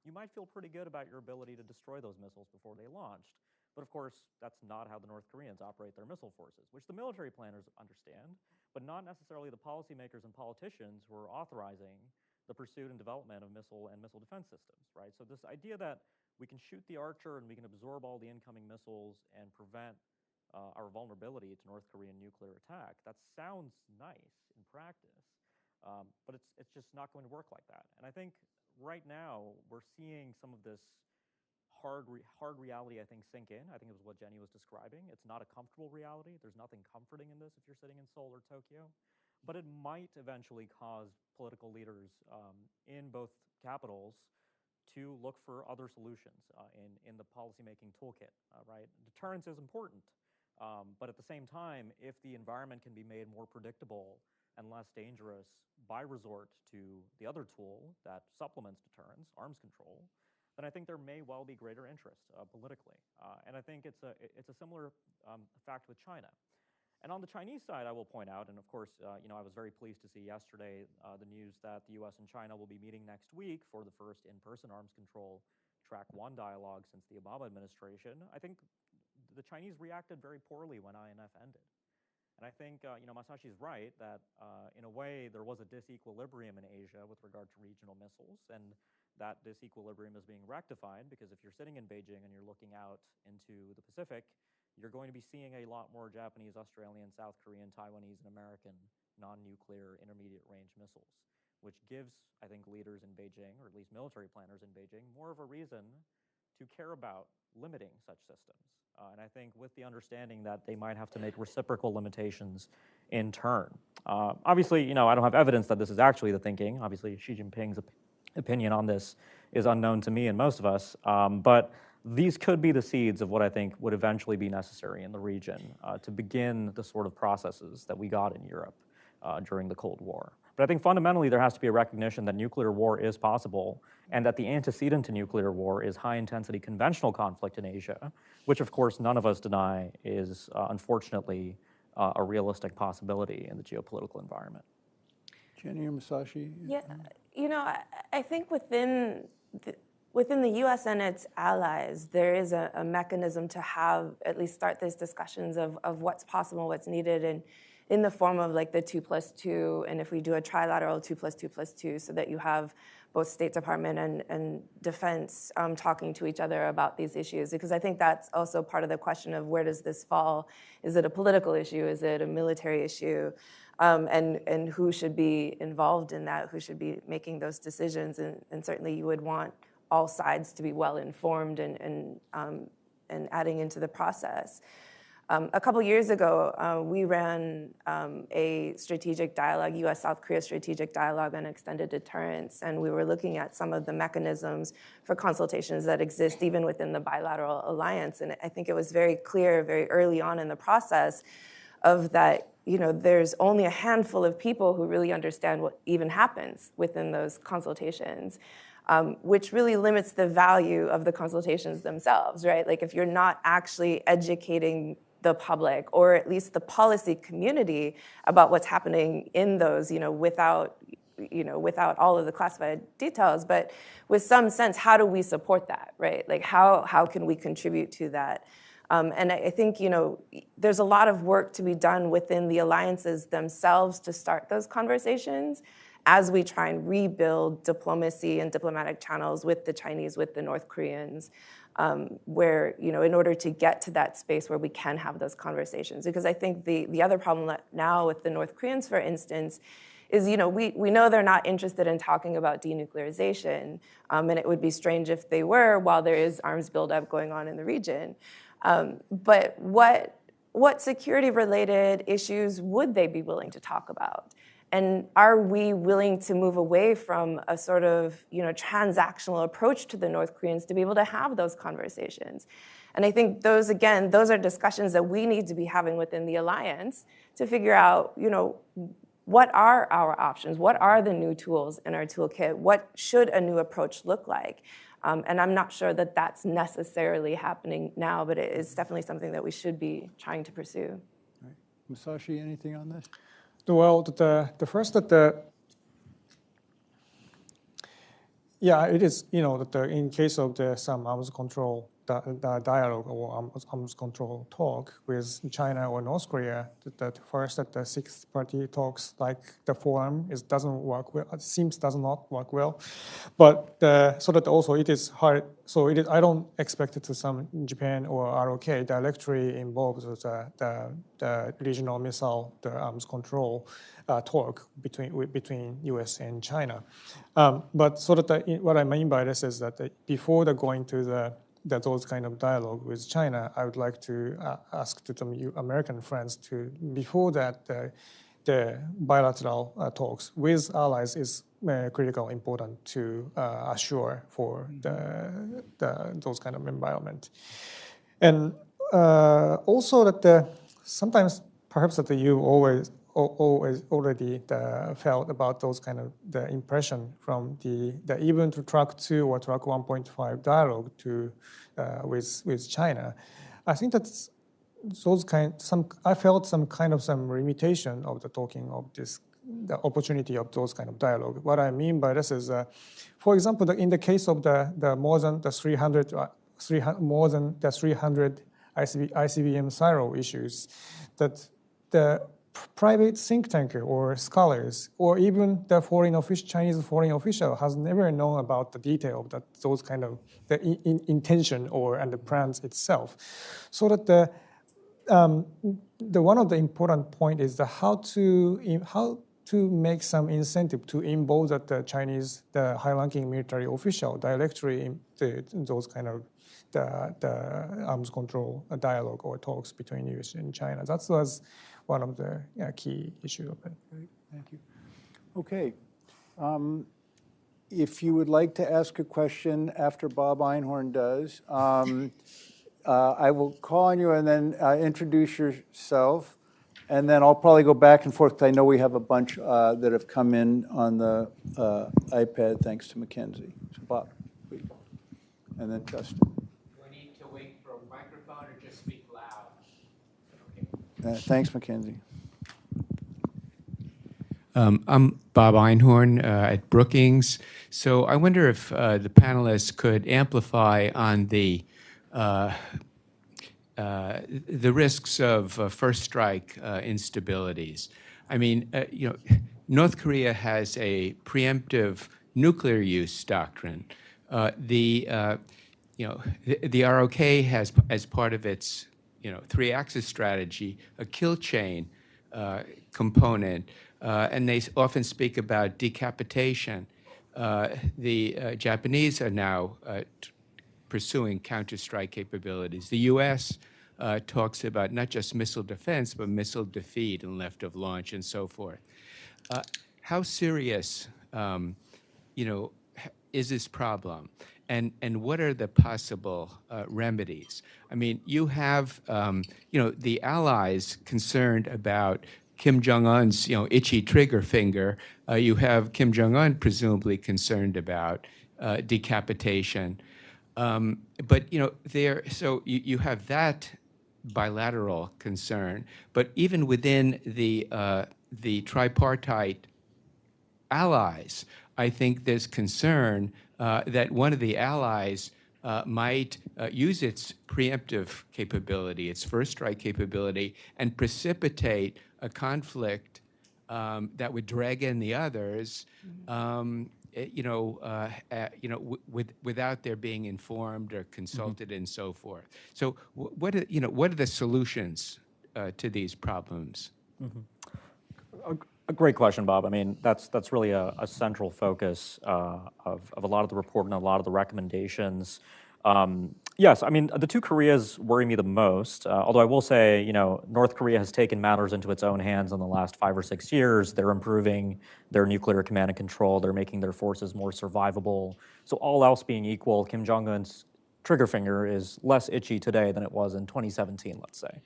you might feel pretty good about your ability to destroy those missiles before they launched. But of course, that's not how the North Koreans operate their missile forces, which the military planners understand, but not necessarily the policymakers and politicians who are authorizing the pursuit and development of missile and missile defense systems, right? So this idea that we can shoot the Archer and we can absorb all the incoming missiles and prevent our vulnerability to North Korean nuclear attack, that sounds nice in practice, but it's just not going to work like that. And I think right now we're seeing some of this hard reality, I think, sink in. I think it was what Jenny was describing. It's not a comfortable reality. There's nothing comforting in this if you're sitting in Seoul or Tokyo, but it might eventually cause political leaders in both capitals to look for other solutions in the policymaking toolkit, right? Deterrence is important, but at the same time, if the environment can be made more predictable and less dangerous by resort to the other tool that supplements deterrence, arms control, then I think there may well be greater interest politically. And I think it's a similar fact with China. And on the Chinese side, I will point out, and of course, I was very pleased to see yesterday the news that the U.S. and China will be meeting next week for the first in-person arms control track 1 dialogue since the Obama administration. I think the Chinese reacted very poorly when INF ended. And I think, Masashi's right that in a way there was a disequilibrium in Asia with regard to regional missiles, and that disequilibrium is being rectified because if you're sitting in Beijing and you're looking out into the Pacific, you're going to be seeing a lot more Japanese, Australian, South Korean, Taiwanese, and American non-nuclear intermediate range missiles, which gives, I think, leaders in Beijing, or at least military planners in Beijing, more of a reason to care about limiting such systems. And I think with the understanding that they might have to make reciprocal limitations in turn. Obviously, I don't have evidence that this is actually the thinking. Obviously, Xi Jinping's opinion on this is unknown to me and most of us, but these could be the seeds of what I think would eventually be necessary in the region to begin the sort of processes that we got in Europe during the Cold War. But I think fundamentally there has to be a recognition that nuclear war is possible and that the antecedent to nuclear war is high-intensity conventional conflict in Asia, which of course none of us deny is unfortunately a realistic possibility in the geopolitical environment. Jenny or Masashi? Yeah, I think within the U.S. and its allies, there is a mechanism to have at least start these discussions of what's possible, what's needed, and in the form of like the 2+2, and if we do a trilateral 2+2+2, so that you have both State Department and Defense talking to each other about these issues, because I think that's also part of the question of where does this fall? Is it a political issue? Is it a military issue? And who should be involved in that? Who should be making those decisions? And certainly you would want all sides to be well informed and adding into the process. A couple years ago, we ran a strategic dialogue, U.S.-South Korea strategic dialogue on extended deterrence, and we were looking at some of the mechanisms for consultations that exist even within the bilateral alliance. And I think it was very clear very early on in the process of that, there's only a handful of people who really understand what even happens within those consultations. Which really limits the value of the consultations themselves, right? Like if you're not actually educating the public or at least the policy community about what's happening in those, without without all of the classified details, but with some sense, how do we support that, right? Like how can we contribute to that? And I think, there's a lot of work to be done within the alliances themselves to start those conversations as we try and rebuild diplomacy and diplomatic channels with the Chinese, with the North Koreans, where, in order to get to that space where we can have those conversations. Because I think the other problem now with the North Koreans, for instance, is, we know they're not interested in talking about denuclearization, and it would be strange if they were while there is arms buildup going on in the region. But what security-related issues would they be willing to talk about? And are we willing to move away from a sort of transactional approach to the North Koreans to be able to have those conversations? And I think those are discussions that we need to be having within the alliance to figure out, what are our options? What are the new tools in our toolkit? What should a new approach look like? And I'm not sure that that's necessarily happening now, but it is definitely something that we should be trying to pursue. All right. Masashi, anything on this? Well, the first it is, that in case of some arms control the dialogue or arms control talk with China or North Korea, that first that the six-party talks like the forum doesn't work well. It seems does not work well, but so that also it is hard. So it is. I don't expect it to some Japan or ROK directly involved with the regional missile, the arms control talk between U.S. and China. But so that what I mean by this is that before going to those kind of dialogue with China, I would like to ask to some American friends to, before that, the bilateral talks with allies is critical, important to assure for those kind of environment. And also that sometimes perhaps that you always already felt about those kind of the impression from the even to track 2 or track 1.5 dialogue to with China. I think that's those I felt some limitation of the talking of the opportunity of those kind of dialogue. What I mean by this is, for example, in the case of the more than the 300 ICBM Cyro issues, that the private think tanker or scholars or even the Chinese foreign official has never known about the detail of those kind of the intention and the plans itself. So that the one of the important point is how to make some incentive to involve the Chinese high-ranking military official directly in those kind of the arms control dialogue or talks between U.S. and China. That was one of the key issues of it. Great, thank you. Okay, if you would like to ask a question after Bob Einhorn does, I will call on you and then introduce yourself, and then I'll probably go back and forth because I know we have a bunch that have come in on the iPad thanks to Mackenzie. So Bob, please. And then Justin. Do I need to wait for a microphone or just speak loud? Thanks, Mackenzie. I'm Bob Einhorn at Brookings. So I wonder if the panelists could amplify on the risks of first strike instabilities. I mean, North Korea has a preemptive nuclear use doctrine. The ROK has, as part of its three-axis strategy, a kill chain component, and they often speak about decapitation. The Japanese are now pursuing counter-strike capabilities. The U.S. Talks about not just missile defense, but missile defeat and left of launch and so forth. How serious, is this problem? And what are the possible remedies? I mean, you have, the allies concerned about Kim Jong-un's, itchy trigger finger. You have Kim Jong-un presumably concerned about decapitation. But, so you have that bilateral concern. But even within the tripartite allies. I think there's concern that one of the allies might use its preemptive capability, its first strike capability, and precipitate a conflict that would drag in the others, without their being informed or consulted and so forth. So, what are the solutions to these problems? A great question, Bob. I mean, that's really a central focus of a lot of the report and a lot of the recommendations. Yes, I mean, the two Koreas worry me the most, although I will say, North Korea has taken matters into its own hands in the last 5 or 6 years. They're improving their nuclear command and control. They're making their forces more survivable. So all else being equal, Kim Jong-un's trigger finger is less itchy today than it was in 2017, let's say.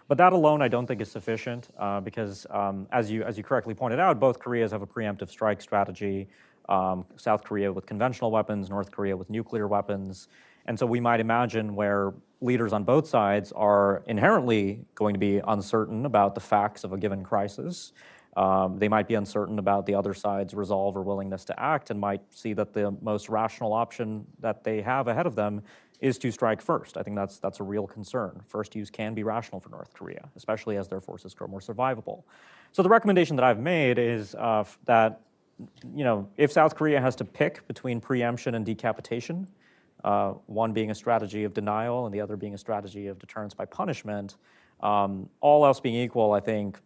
But that alone, I don't think is sufficient because, as you correctly pointed out, both Koreas have a preemptive strike strategy. South Korea with conventional weapons, North Korea with nuclear weapons. And so we might imagine where leaders on both sides are inherently going to be uncertain about the facts of a given crisis. They might be uncertain about the other side's resolve or willingness to act and might see that the most rational option that they have ahead of them is to strike first. I think that's a real concern. First use can be rational for North Korea, especially as their forces grow more survivable. So the recommendation that I've made is that if South Korea has to pick between preemption and decapitation, one being a strategy of denial and the other being a strategy of deterrence by punishment, all else being equal, I think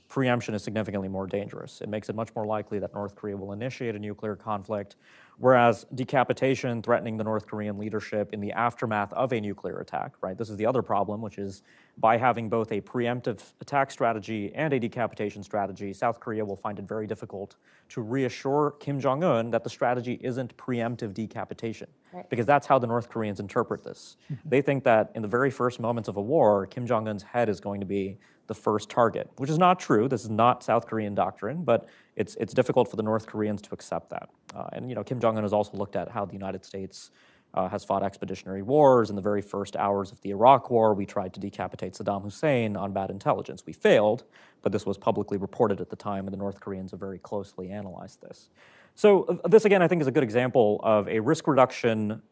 preemption is significantly more dangerous. It makes it much more likely that North Korea will initiate a nuclear conflict, whereas decapitation, threatening the North Korean leadership in the aftermath of a nuclear attack, right? This is the other problem, which is by having both a preemptive attack strategy and a decapitation strategy, South Korea will find it very difficult to reassure Kim Jong-un that the strategy isn't preemptive decapitation, because that's how the North Koreans interpret this. They think that in the very first moments of a war, Kim Jong-un's head is going to be the first target, which is not true. This is not South Korean doctrine, but it's difficult for the North Koreans to accept that. And Kim Jong-un has also looked at how the United States has fought expeditionary wars. In the very first hours of the Iraq War, we tried to decapitate Saddam Hussein on bad intelligence. We failed, but this was publicly reported at the time, and the North Koreans have very closely analyzed this. So this, again, I think is a good example of a risk reduction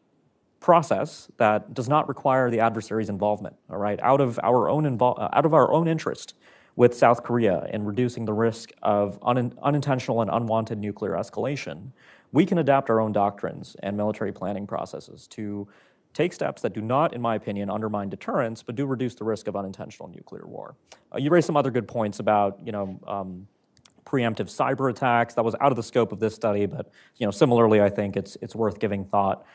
process that does not require the adversary's involvement, all right? Out of our own interest with South Korea in reducing the risk of unintentional and unwanted nuclear escalation, we can adapt our own doctrines and military planning processes to take steps that do not, in my opinion, undermine deterrence, but do reduce the risk of unintentional nuclear war. You raised some other good points about, preemptive cyber attacks. That was out of the scope of this study, but similarly, I think it's worth giving thought.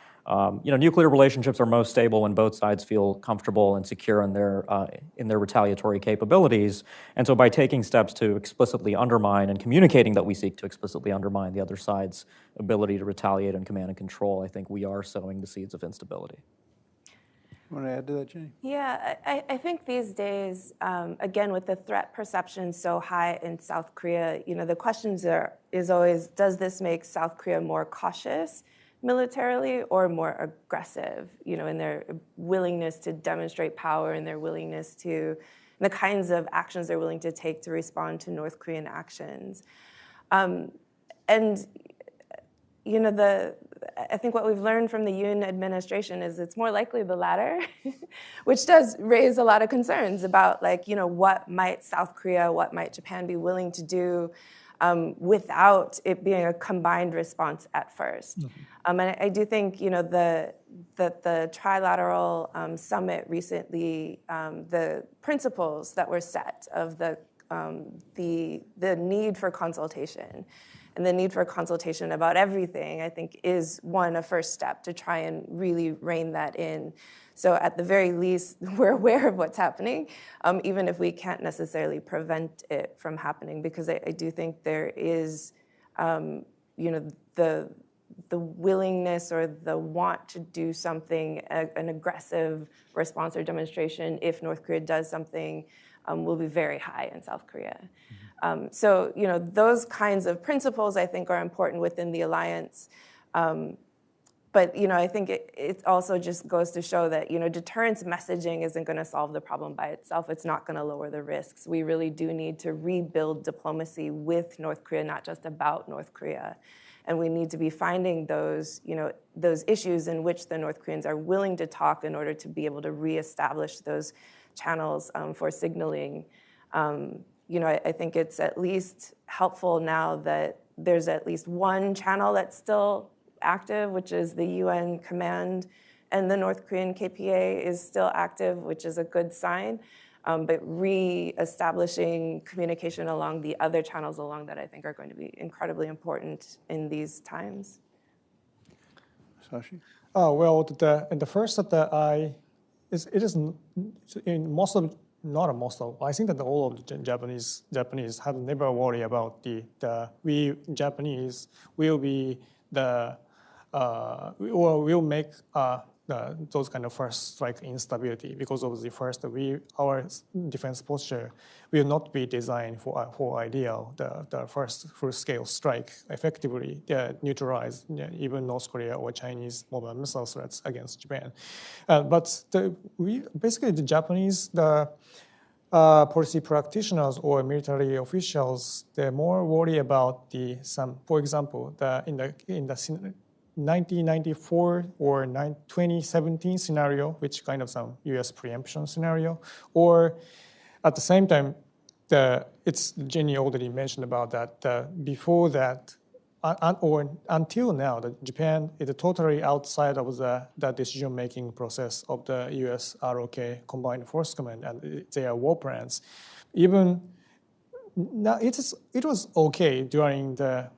Nuclear relationships are most stable when both sides feel comfortable and secure in their retaliatory capabilities. And so by taking steps to explicitly undermine and communicating that we seek to explicitly undermine the other side's ability to retaliate and command and control, I think we are sowing the seeds of instability. Want to add to that, Jenny? Yeah, I think these days, again, with the threat perception so high in South Korea, the question is always, does this make South Korea more cautious militarily or more aggressive, in their willingness to demonstrate power and their willingness to, the kinds of actions they're willing to take to respond to North Korean actions. I think what we've learned from the Yoon administration is it's more likely the latter, which does raise a lot of concerns about what might South Korea, what might Japan be willing to do without it being a combined response at first. And I do think, the trilateral summit recently, the principles that were set of the need for consultation and the need for consultation about everything, I think, is a first step to try and really rein that in. So at the very least, we're aware of what's happening, even if we can't necessarily prevent it from happening, because I do think there is, the willingness or the want to do something, an aggressive response or demonstration if North Korea does something, will be very high in South Korea. So, those kinds of principles, I think, are important within the alliance. But I think it also just goes to show that deterrence messaging isn't going to solve the problem by itself. It's not going to lower the risks. We really do need to rebuild diplomacy with North Korea, not just about North Korea. And we need to be finding those issues in which the North Koreans are willing to talk in order to be able to reestablish those channels for signaling. I think it's at least helpful now that there's at least one channel that's still active, which is the UN command, and the North Korean KPA is still active, which is a good sign. But re-establishing communication along the other channels along that I think are going to be incredibly important in these times. Masashi? Well, the first that it is in most of, not most of, I think that all of the Japanese have never worried about we Japanese will be or will make those kind of first strike instability because of the first our defense posture will not be designed for ideal the first full scale strike effectively neutralize even North Korea or Chinese mobile missile threats against Japan. But basically the Japanese policy practitioners or military officials, they're more worried about for example, in the 1994 or 2017 scenario, which kind of some U.S. preemption scenario, or at the same time, Jenny already mentioned about that. Before that, or until now, Japan is totally outside of the decision-making process of the U.S. ROK Combined Force Command and their war plans. Even now, it was okay during the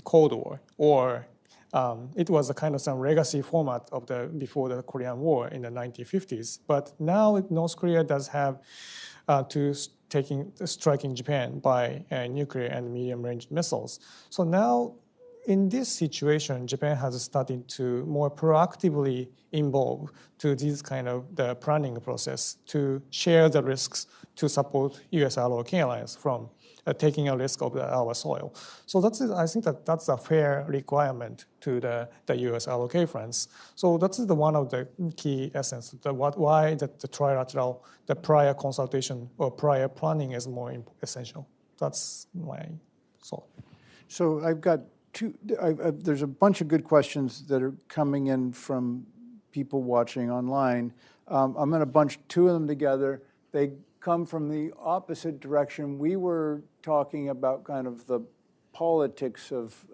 Cold War, or it was a kind of some legacy format of before the Korean War in the 1950s. But now North Korea does have striking Japan by nuclear and medium-range missiles. So now, in this situation, Japan has started to more proactively involve to this kind of the planning process to share the risks to support U.S. ROK alliance from taking a risk of our soil. So I think that's a fair requirement to the U.S. ROK friends. So that's one of the key essence, why the trilateral, the prior consultation or prior planning is more essential. That's my thought. So I've got there's a bunch of good questions that are coming in from people watching online. I'm going to bunch two of them together. They come from the opposite direction. We were talking about kind of the politics of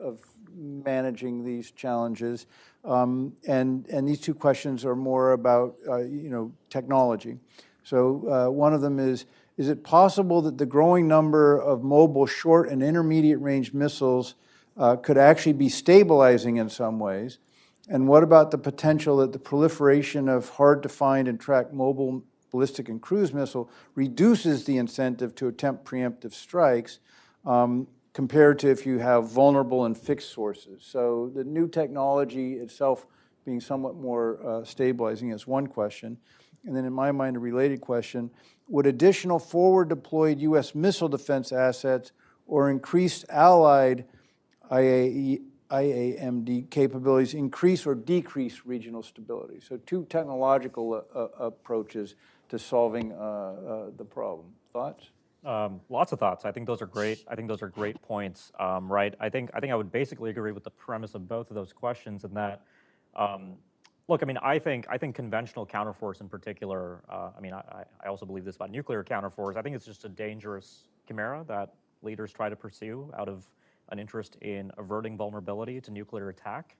managing these challenges, and these two questions are more about technology. So one of them is it possible that the growing number of mobile short and intermediate range missiles could actually be stabilizing in some ways? And what about the potential that the proliferation of hard to find and track mobile ballistic and cruise missile reduces the incentive to attempt preemptive strikes compared to if you have vulnerable and fixed sources? So the new technology itself being somewhat more stabilizing is one question. And then in my mind, a related question, would additional forward deployed U.S. missile defense assets or increased allied IAMD capabilities increase or decrease regional stability? So two technological approaches to solving the problem. Thoughts? Lots of thoughts. I think those are great. I think those are great points. Right. I think I would basically agree with the premise of both of those questions. In that, look, I mean, I think conventional counterforce in particular. I also believe this about nuclear counterforce. I think it's just a dangerous chimera that leaders try to pursue out of an interest in averting vulnerability to nuclear attack.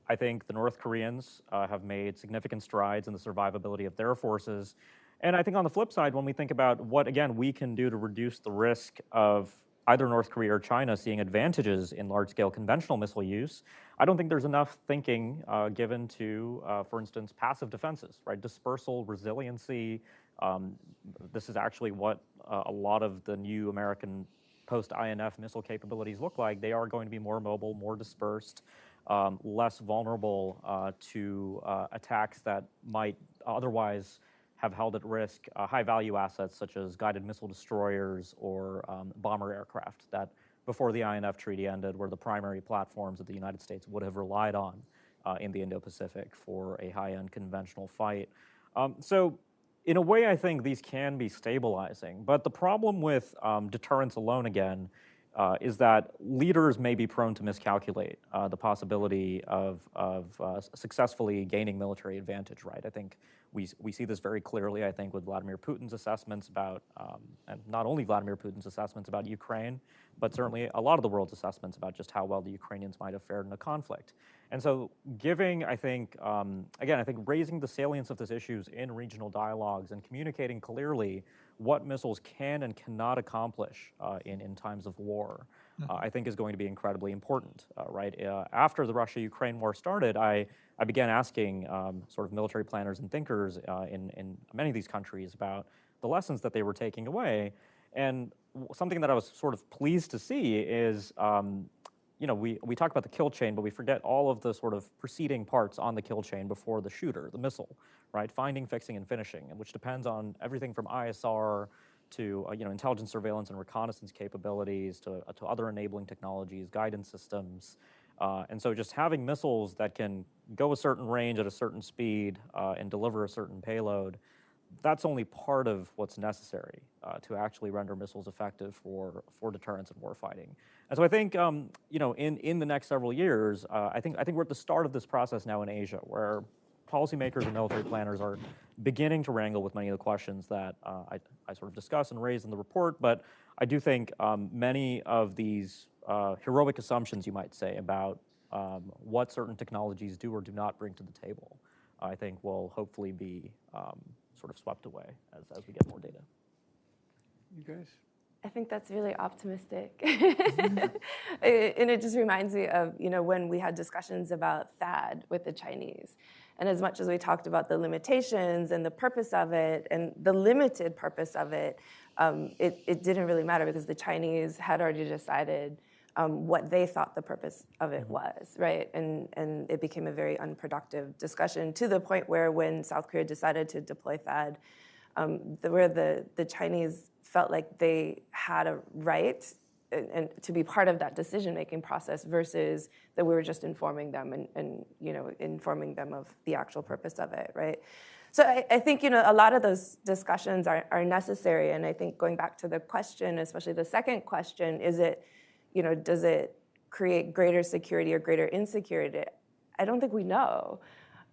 I think the North Koreans have made significant strides in the survivability of their forces. And I think on the flip side, when we think about what, again, we can do to reduce the risk of either North Korea or China seeing advantages in large-scale conventional missile use, I don't think there's enough thinking given to, for instance, passive defenses, right? Dispersal, resiliency. This is actually what a lot of the new American post-INF missile capabilities look like. They are going to be more mobile, more dispersed, less vulnerable to attacks that might otherwise have held at risk high-value assets such as guided missile destroyers or bomber aircraft that before the INF Treaty ended were the primary platforms that the United States would have relied on in the Indo-Pacific for a high-end conventional fight. So in a way, I think these can be stabilizing. But the problem with deterrence alone, again, is that leaders may be prone to miscalculate the possibility of successfully gaining military advantage, right? I think we see this very clearly, I think, with Vladimir Putin's assessments about, and not only Vladimir Putin's assessments about Ukraine, but certainly a lot of the world's assessments about just how well the Ukrainians might have fared in a conflict. And so giving, I think, again, I think raising the salience of these issues in regional dialogues and communicating clearly what missiles can and cannot accomplish in times of war, I think is going to be incredibly important, right? After the Russia-Ukraine war started, I began asking sort of military planners and thinkers in many of these countries about the lessons that they were taking away. And something that I was sort of pleased to see is, we talk about the kill chain, but we forget all of the sort of preceding parts on the kill chain before the shooter, the missile, right? Finding, fixing, and finishing, which depends on everything from ISR to intelligence, surveillance, and reconnaissance capabilities to other enabling technologies, guidance systems. And so just having missiles that can go a certain range at a certain speed and deliver a certain payload, that's only part of what's necessary to actually render missiles effective for deterrence and warfighting. And so I think, in the next several years, I think we're at the start of this process now in Asia, where policymakers and military planners are beginning to wrangle with many of the questions that I sort of discuss and raise in the report. But I do think many of these heroic assumptions, you might say, about what certain technologies do or do not bring to the table, I think will hopefully be sort of swept away as we get more data. You guys? I think that's really optimistic. And it just reminds me of, when we had discussions about THAAD with the Chinese. And as much as we talked about the limitations and the purpose of it and the limited purpose of it, it didn't really matter because the Chinese had already decided what they thought the purpose of it was, right? And it became a very unproductive discussion to the point where when South Korea decided to deploy THAAD, where the Chinese felt like they had a right and to be part of that decision-making process versus that we were just informing them and informing them of the actual purpose of it, right? So I think, a lot of those discussions are necessary. And I think going back to the question, especially the second question, is it, does it create greater security or greater insecurity? I don't think we know.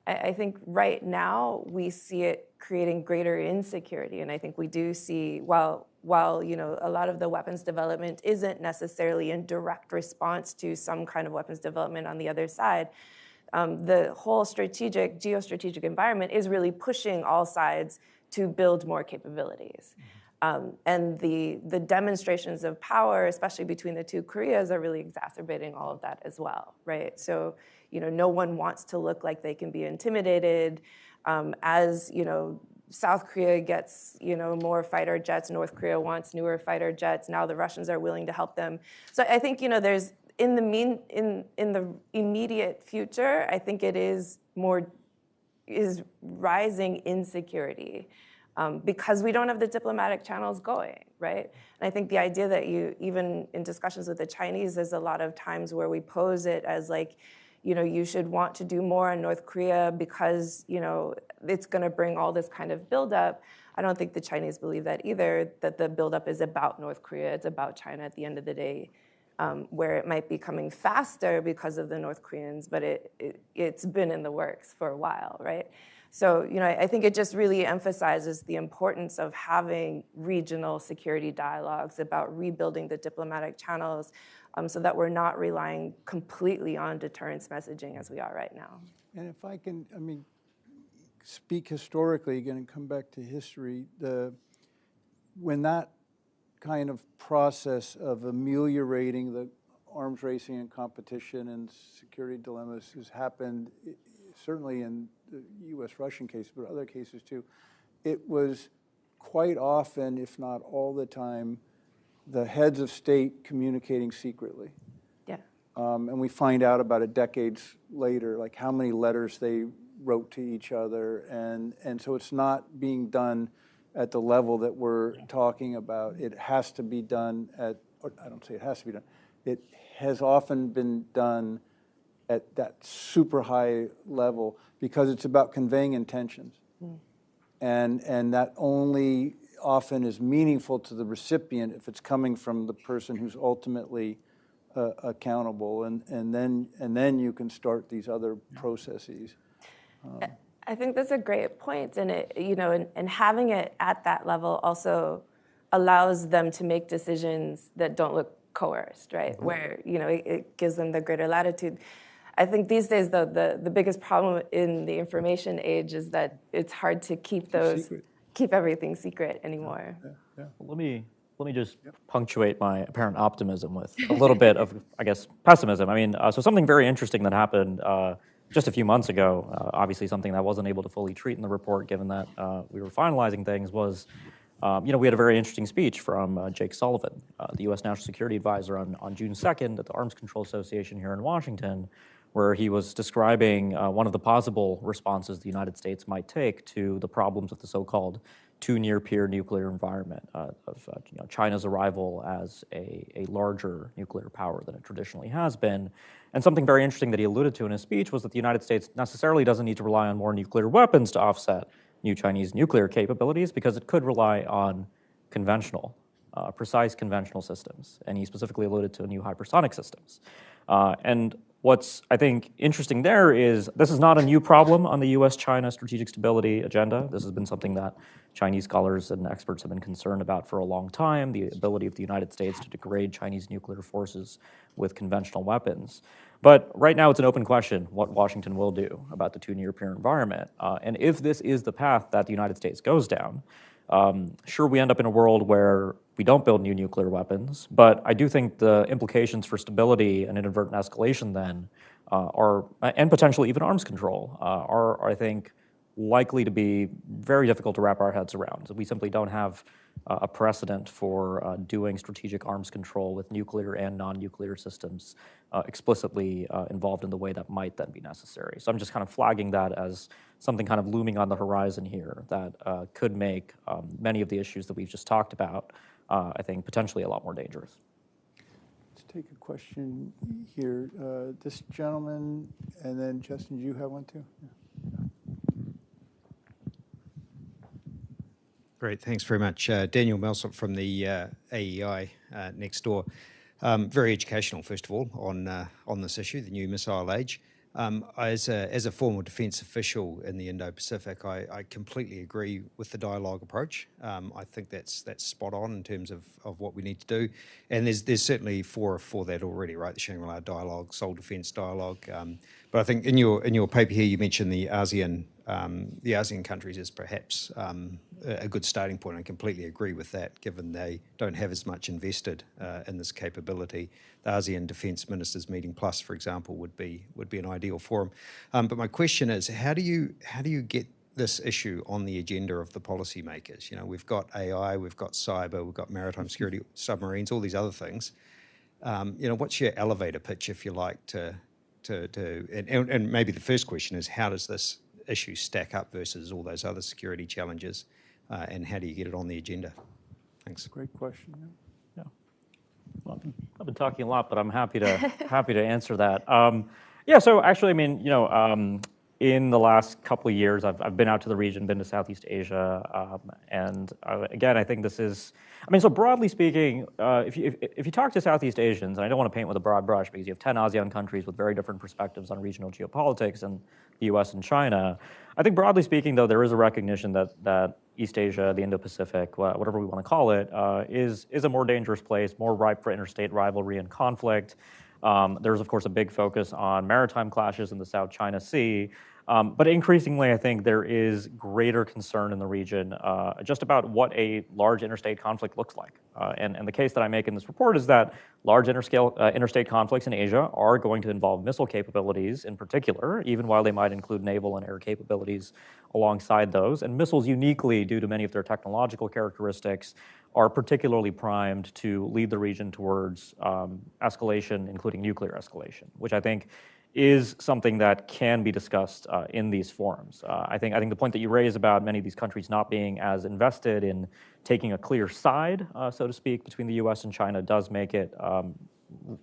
I think right now we see it creating greater insecurity. And I think we do see, while a lot of the weapons development isn't necessarily in direct response to some kind of weapons development on the other side, the whole geostrategic environment is really pushing all sides to build more capabilities. And the demonstrations of power, especially between the two Koreas, are really exacerbating all of that as well, right? So, no one wants to look like they can be intimidated. As, South Korea gets, more fighter jets, North Korea wants newer fighter jets. Now the Russians are willing to help them. So I think, there's, in the immediate future, I think it is rising insecurity. Because we don't have the diplomatic channels going, right? And I think the idea that even in discussions with the Chinese, there's a lot of times where we pose it as like, you should want to do more in North Korea because, it's going to bring all this kind of buildup. I don't think the Chinese believe that either, that the buildup is about North Korea. It's about China at the end of the day, where it might be coming faster because of the North Koreans, but it's been in the works for a while, right? So, I think it just really emphasizes the importance of having regional security dialogues about rebuilding the diplomatic channels so that we're not relying completely on deterrence messaging as we are right now. And if I can, speak historically again and come back to history, when that kind of process of ameliorating the arms racing and competition and security dilemmas has happened, certainly in the U.S.-Russian case, but other cases too, it was quite often, if not all the time, the heads of state communicating secretly. Yeah. And we find out about it decades later, like how many letters they wrote to each other. And so it's not being done at the level that we're talking about. It has to be done I don't say it has to be done. it has often been done at that super high level because it's about conveying intentions. And that only often is meaningful to the recipient if it's coming from the person who's ultimately accountable, and then you can start these other processes. I think that's a great point, and and having it at that level also allows them to make decisions that don't look coerced, right? Where it gives them the greater latitude. I think these days, though, the biggest problem in the information age is that it's hard to keep everything secret anymore. Well, let me just punctuate my apparent optimism with a little bit of, I guess, pessimism. I mean, so something very interesting that happened just a few months ago, obviously something that I wasn't able to fully treat in the report, given that we were finalizing things, was we had a very interesting speech from Jake Sullivan, the U.S. National Security Advisor, on June 2nd at the Arms Control Association here in Washington, where he was describing one of the possible responses the United States might take to the problems of the so-called too near-peer nuclear environment, of China's arrival as a larger nuclear power than it traditionally has been. And something very interesting that he alluded to in his speech was that the United States necessarily doesn't need to rely on more nuclear weapons to offset new Chinese nuclear capabilities, because it could rely on conventional, precise conventional systems. And he specifically alluded to new hypersonic systems. And what's, I think, interesting there is this is not a new problem on the U.S. China strategic stability agenda. This has been something that Chinese scholars and experts have been concerned about for a long time, the ability of the United States to degrade Chinese nuclear forces with conventional weapons. But right now it's an open question what Washington will do about the too near-peer environment. And if this is the path that the United States goes down, sure, we end up in a world where we don't build new nuclear weapons, but I do think the implications for stability and inadvertent escalation then are, and potentially even arms control, are, I think, likely to be very difficult to wrap our heads around. We simply don't have a precedent for doing strategic arms control with nuclear and non-nuclear systems explicitly involved in the way that might then be necessary. So I'm just kind of flagging that as something kind of looming on the horizon here that could make many of the issues that we've just talked about, I think, potentially a lot more dangerous. Let's take a question here. This gentleman, and then Justin, do you have one too? Yeah. Great, thanks very much. Daniel Melsop from the AEI next door. Very educational, first of all, on this issue, the new missile age. As a former defence official in the Indo-Pacific, I completely agree with the dialogue approach. I think that's spot on in terms of what we need to do, and there's certainly for that already, right? The Shangri-La dialogue, Seoul defence dialogue. But I think in your paper here you mentioned the ASEAN countries as perhaps a good starting point. I completely agree with that, given they don't have as much invested in this capability. The ASEAN Defence Ministers Meeting Plus, for example, would be an ideal forum. But my question is, how do you get this issue on the agenda of the policymakers? You know, we've got AI, we've got cyber, we've got maritime security, submarines, all these other things. What's your elevator pitch, if you like, and maybe the first question is, how does this issue stack up versus all those other security challenges, and how do you get it on the agenda? Thanks. Great question. Yeah. Well, I've been talking a lot, but I'm happy to answer that. So actually, I mean, in the last couple of years, I've been out to the region, been to Southeast Asia, and again, I think this is, so broadly speaking, if you talk to Southeast Asians, and I don't want to paint with a broad brush because you have 10 ASEAN countries with very different perspectives on regional geopolitics and the U.S. and China, I think broadly speaking, though, there is a recognition that East Asia, the Indo-Pacific, whatever we want to call it, is a more dangerous place, more ripe for interstate rivalry and conflict. There's, of course, a big focus on maritime clashes in the South China Sea. But increasingly, I think there is greater concern in the region just about what a large interstate conflict looks like. And the case that I make in this report is that large interstate conflicts in Asia are going to involve missile capabilities in particular, even while they might include naval and air capabilities alongside those. And missiles uniquely, due to many of their technological characteristics, are particularly primed to lead the region towards escalation, including nuclear escalation, which I think is something that can be discussed in these forums. I think the point that you raise about many of these countries not being as invested in taking a clear side, so to speak, between the U.S. and China does make it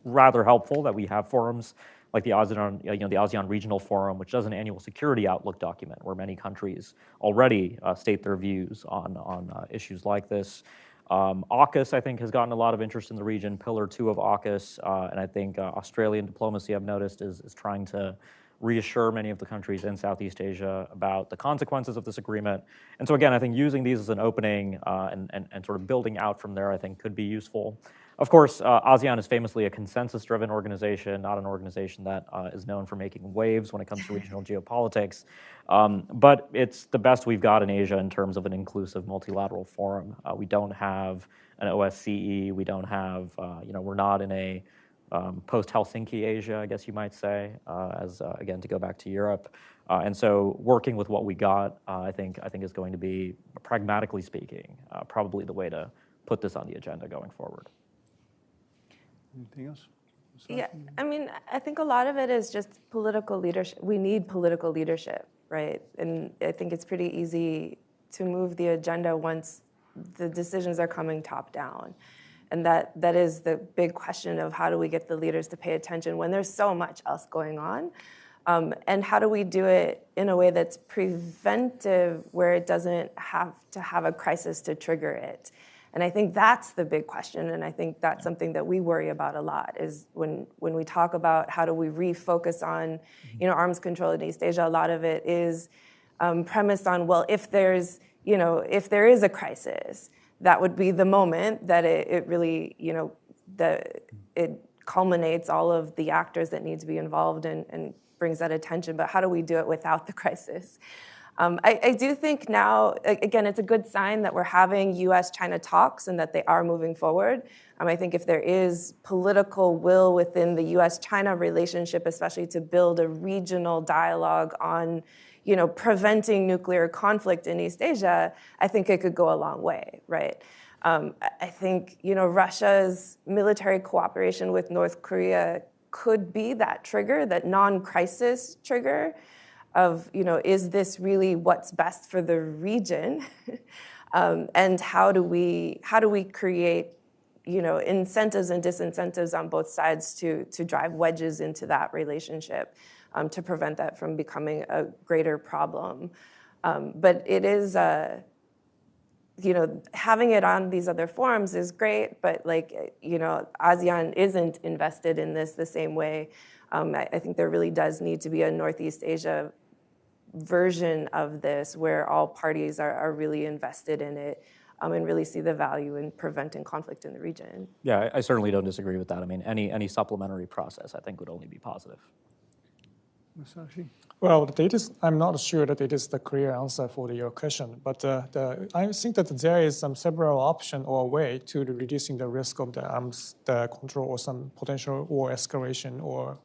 rather helpful that we have forums like the ASEAN, the ASEAN Regional Forum, which does an annual security outlook document where many countries already state their views on issues like this. AUKUS, I think, has gotten a lot of interest in the region, Pillar 2 of AUKUS, and I think Australian diplomacy, I've noticed, is trying to reassure many of the countries in Southeast Asia about the consequences of this agreement. And so again, I think using these as an opening and sort of building out from there, I think could be useful. Of course, ASEAN is famously a consensus-driven organization, not an organization that is known for making waves when it comes to regional geopolitics. But it's the best we've got in Asia in terms of an inclusive multilateral forum. We don't have an OSCE. We don't have, we're not in a post-Helsinki Asia, I guess you might say, again, to go back to Europe. And so working with what we got, I think is going to be, pragmatically speaking, probably the way to put this on the agenda going forward. Anything else? Yeah, I mean, I think a lot of it is just political leadership. We need political leadership, right? And I think it's pretty easy to move the agenda once the decisions are coming top down. And that is the big question of how do we get the leaders to pay attention when there's so much else going on? And how do we do it in a way that's preventive where it doesn't have to have a crisis to trigger it? And I think that's the big question, and I think that's something that we worry about a lot, is when we talk about how do we refocus on, arms control in East Asia, a lot of it is premised on, well, if there is a crisis, that would be the moment that it really, that it culminates all of the actors that need to be involved and brings that attention. But how do we do it without the crisis? I do think now, again, it's a good sign that we're having U.S. China talks and that they are moving forward. I think if there is political will within the U.S. China relationship, especially to build a regional dialogue on, preventing nuclear conflict in East Asia, I think it could go a long way, right? I think, Russia's military cooperation with North Korea could be that trigger, that non-crisis trigger of, is this really what's best for the region? And how do we create, incentives and disincentives on both sides to drive wedges into that relationship, to prevent that from becoming a greater problem. But it is, having it on these other forums is great, but ASEAN isn't invested in this the same way. I think there really does need to be a Northeast Asia version of this where all parties are really invested in it and really see the value in preventing conflict in the region. Yeah, I certainly don't disagree with that. I mean, any supplementary process, I think, would only be positive. Masashi? Well, I'm not sure that it is the clear answer for your question, but I think that there is some several option or way to reducing the risk of the arms control or some potential war escalation or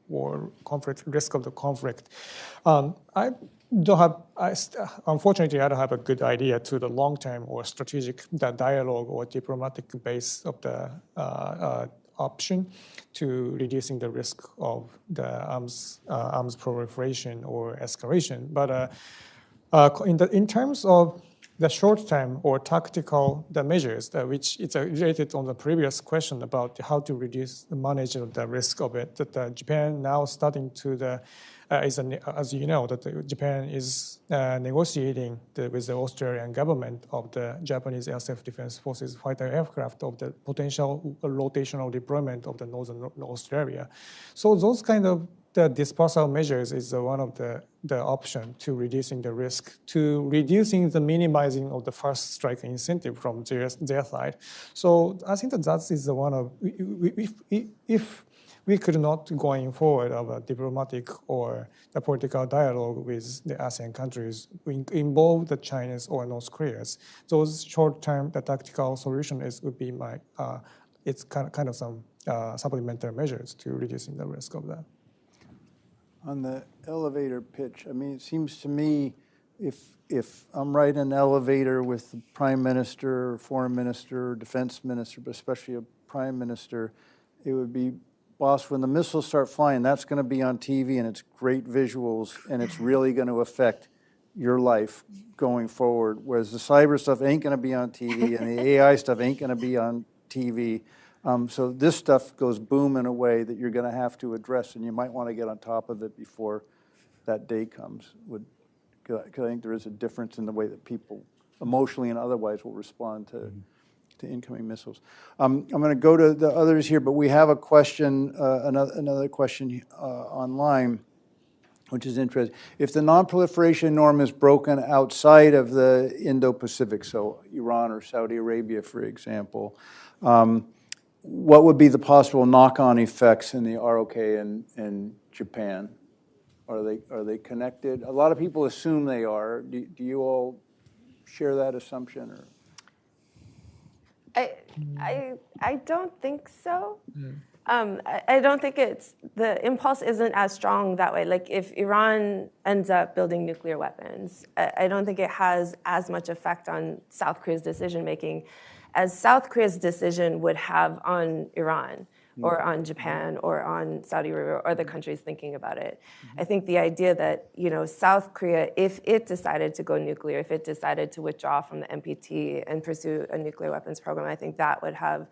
conflict, risk of the conflict. Unfortunately, I don't have a good idea to the long-term or strategic dialogue or diplomatic base of the option to reducing the risk of the arms proliferation or escalation. But in terms of the short-term or tactical measures, which it's related on the previous question about how to reduce the management of the risk of it, that Japan now starting to as you know, that Japan is negotiating with the Australian government of the Japanese Air Self-Defense Forces fighter aircraft of the potential rotational deployment of the Northern Australia. So those kind of the dispersal measures is one of the option to reducing the risk, to reducing the minimizing of the first strike incentive from their side. So I think that is the one of, if we could not going forward of a diplomatic or a political dialogue with the ASEAN countries involve the Chinese or North Koreans. Those short-term, the tactical solution would be it's kind of some supplementary measures to reducing the risk of that. On the elevator pitch, I mean, it seems to me if I'm right in an elevator with the prime minister, foreign minister, defense minister, but especially a prime minister, it would be, boss, when the missiles start flying, that's going to be on TV and it's great visuals and it's really going to affect your life going forward. Whereas the cyber stuff ain't going to be on TV and the AI stuff ain't going to be on TV. So this stuff goes boom in a way that you're going to have to address, and you might want to get on top of it before that day comes. Because I think there is a difference in the way that people emotionally and otherwise will respond to incoming missiles. I'm going to go to the others here, but we have a question, another question online, which is interesting. If the non-proliferation norm is broken outside of the Indo-Pacific, so Iran or Saudi Arabia, for example, what would be the possible knock-on effects in the ROK and Japan? Are they connected? A lot of people assume they are. Do you all share that assumption? Or? I don't think so. I don't think the impulse isn't as strong that way. Like if Iran ends up building nuclear weapons, I don't think it has as much effect on South Korea's decision making as South Korea's decision would have on Iran or on Japan or on Saudi Arabia or other countries thinking about it. I think the idea that, South Korea, if it decided to go nuclear, if it decided to withdraw from the NPT and pursue a nuclear weapons program, I think that would have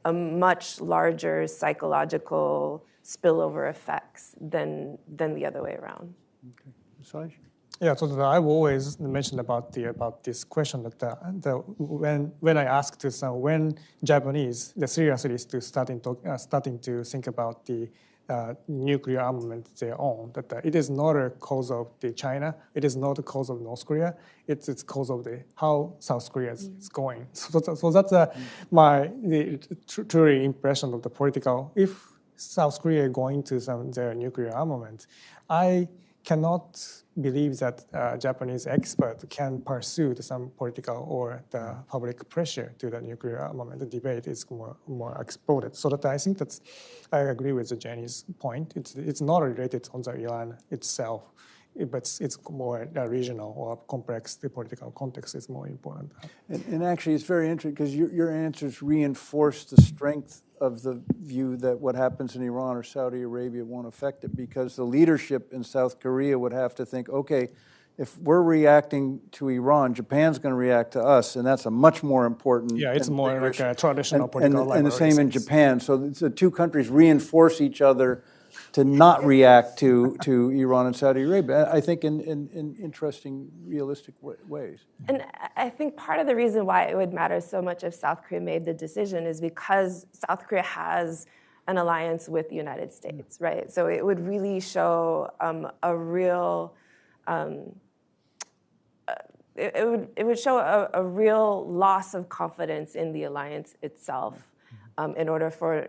a much larger psychological spillover effects than the other way around. Okay. Masashi? Yeah, so I've always mentioned about this question that when I asked to some when Japanese the seriously is to starting to think about the nuclear armament their own, that it is not a cause of the China, it is not a cause of North Korea, it's cause of how South Korea is going. So that's my truly impression of the political. If South Korea going to their nuclear armament, I cannot believe that Japanese expert can pursue some political or the public pressure to the nuclear armament. The debate is more exploded. So that I think I agree with Jenny's point. It's not related on the Iran itself, but it's more regional or complex. The political context is more important. And actually, it's very interesting because your answers reinforce the strength of the view that what happens in Iran or Saudi Arabia won't affect it, because the leadership in South Korea would have to think, okay, if we're reacting to Iran, Japan's going to react to us, and that's a much more important. Yeah, it's more like a traditional political. And the same in Japan. So the two countries reinforce each other to not react to Iran and Saudi Arabia, I think in interesting, realistic ways. And I think part of the reason why it would matter so much if South Korea made the decision is because South Korea has an alliance with the United States, right? So it would really show a real, it would show a real loss of confidence in the alliance itself. In order for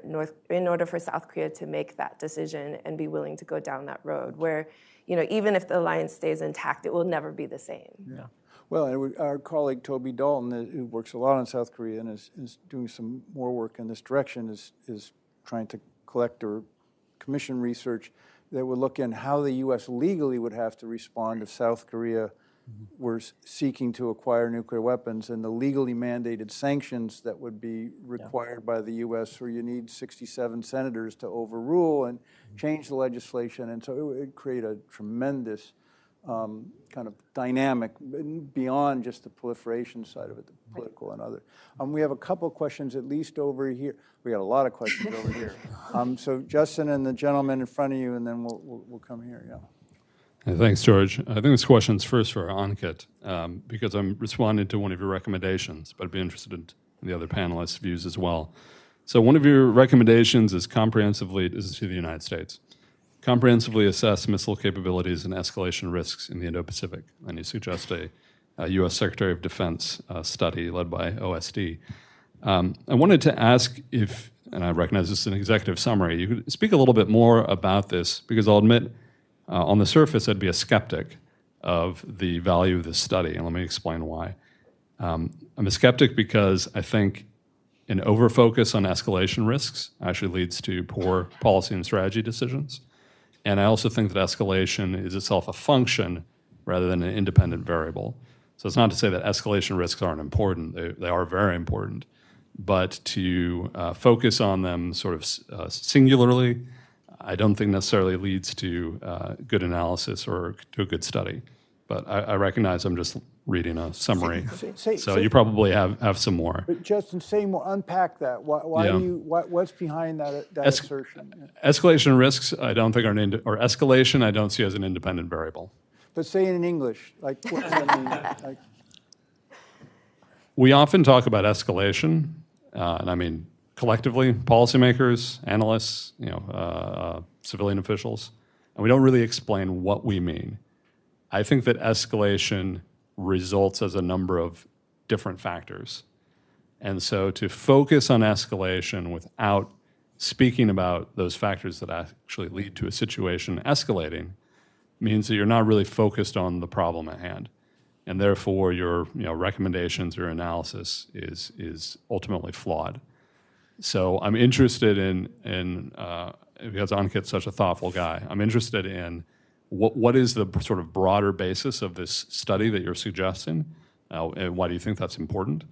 South Korea to make that decision and be willing to go down that road, where, even if the alliance stays intact, it will never be the same. Yeah. Well, and our colleague Toby Dalton, who works a lot in South Korea and is doing some more work in this direction, is trying to collect or commission research that would look in how the U.S. legally would have to respond if South Korea were seeking to acquire nuclear weapons, and the legally mandated sanctions that would be required by the U.S., where you need 67 senators to overrule and change the legislation. And so it would create a tremendous kind of dynamic beyond just the proliferation side of it, the political and other. We have a couple of questions at least over here. We got a lot of questions over here. So Justin and the gentleman in front of you, and then we'll come here, yeah. Thanks, George. I think this question's first for Ankit, because I'm responding to one of your recommendations, but I'd be interested in the other panelists' views as well. So one of your recommendations is this is to the United States, comprehensively assess missile capabilities and escalation risks in the Indo-Pacific. And you suggest a U.S. Secretary of Defense study led by OSD. I wanted to ask if, and I recognize this is an executive summary, you could speak a little bit more about this, because I'll admit, on the surface, I'd be a skeptic of the value of this study, and let me explain why. I'm a skeptic because I think an overfocus on escalation risks actually leads to poor policy and strategy decisions. And I also think that escalation is itself a function rather than an independent variable. So it's not to say that escalation risks aren't important. They are very important. But to focus on them sort of singularly, I don't think necessarily leads to good analysis or to a good study. but I recognize I'm just reading a summary. So say- you probably have some more. But Justin, say more, unpack that. Why Yeah. do you, what's behind that assertion? Yeah. Escalation risks, I don't think or escalation, I don't see as an independent variable. But say it in English, like, what does that mean? Like, We often talk about escalation, and I mean collectively, policymakers, analysts, civilian officials, and we don't really explain what we mean. I think that escalation results as a number of different factors. And so to focus on escalation without speaking about those factors that actually lead to a situation escalating means that you're not really focused on the problem at hand. And therefore your recommendations or analysis is ultimately flawed. So I'm interested in because Ankit's such a thoughtful guy, I'm interested in what is the sort of broader basis of this study that you're suggesting, and why do you think that's important?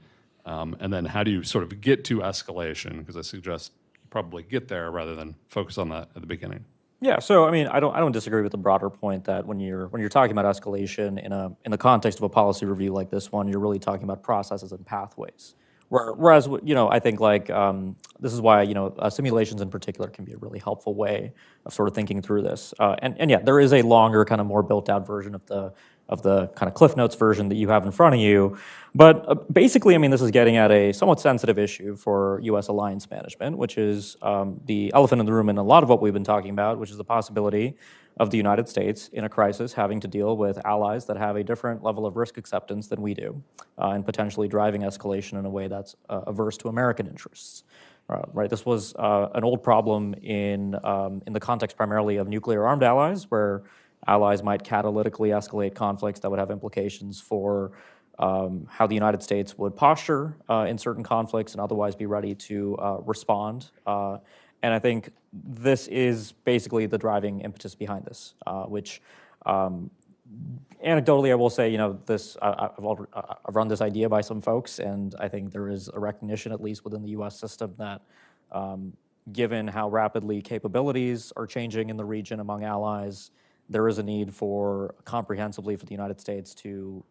And then how do you sort of get to escalation? Because I suggest you probably get there rather than focus on that at the beginning. Yeah, so I mean, I don't disagree with the broader point that when you're talking about escalation in the context of a policy review like this one, you're really talking about processes and pathways. Whereas I think this is why simulations in particular can be a really helpful way of sort of thinking through this. And yeah, there is a longer, kind of more built out version of the kind of Cliff Notes version that you have in front of you. But basically, I mean, this is getting at a somewhat sensitive issue for U.S. alliance management, which is the elephant in the room in a lot of what we've been talking about, which is the possibility of the United States in a crisis having to deal with allies that have a different level of risk acceptance than we do, and potentially driving escalation in a way that's averse to American interests. Right, this was an old problem in the context primarily of nuclear-armed allies, where allies might catalytically escalate conflicts that would have implications for how the United States would posture in certain conflicts and otherwise be ready to respond. And I think this is basically the driving impetus behind this, which anecdotally I will say, I've run this idea by some folks, and I think there is a recognition, at least within the U.S. system, that given how rapidly capabilities are changing in the region among allies, there is a need for comprehensively for the United States to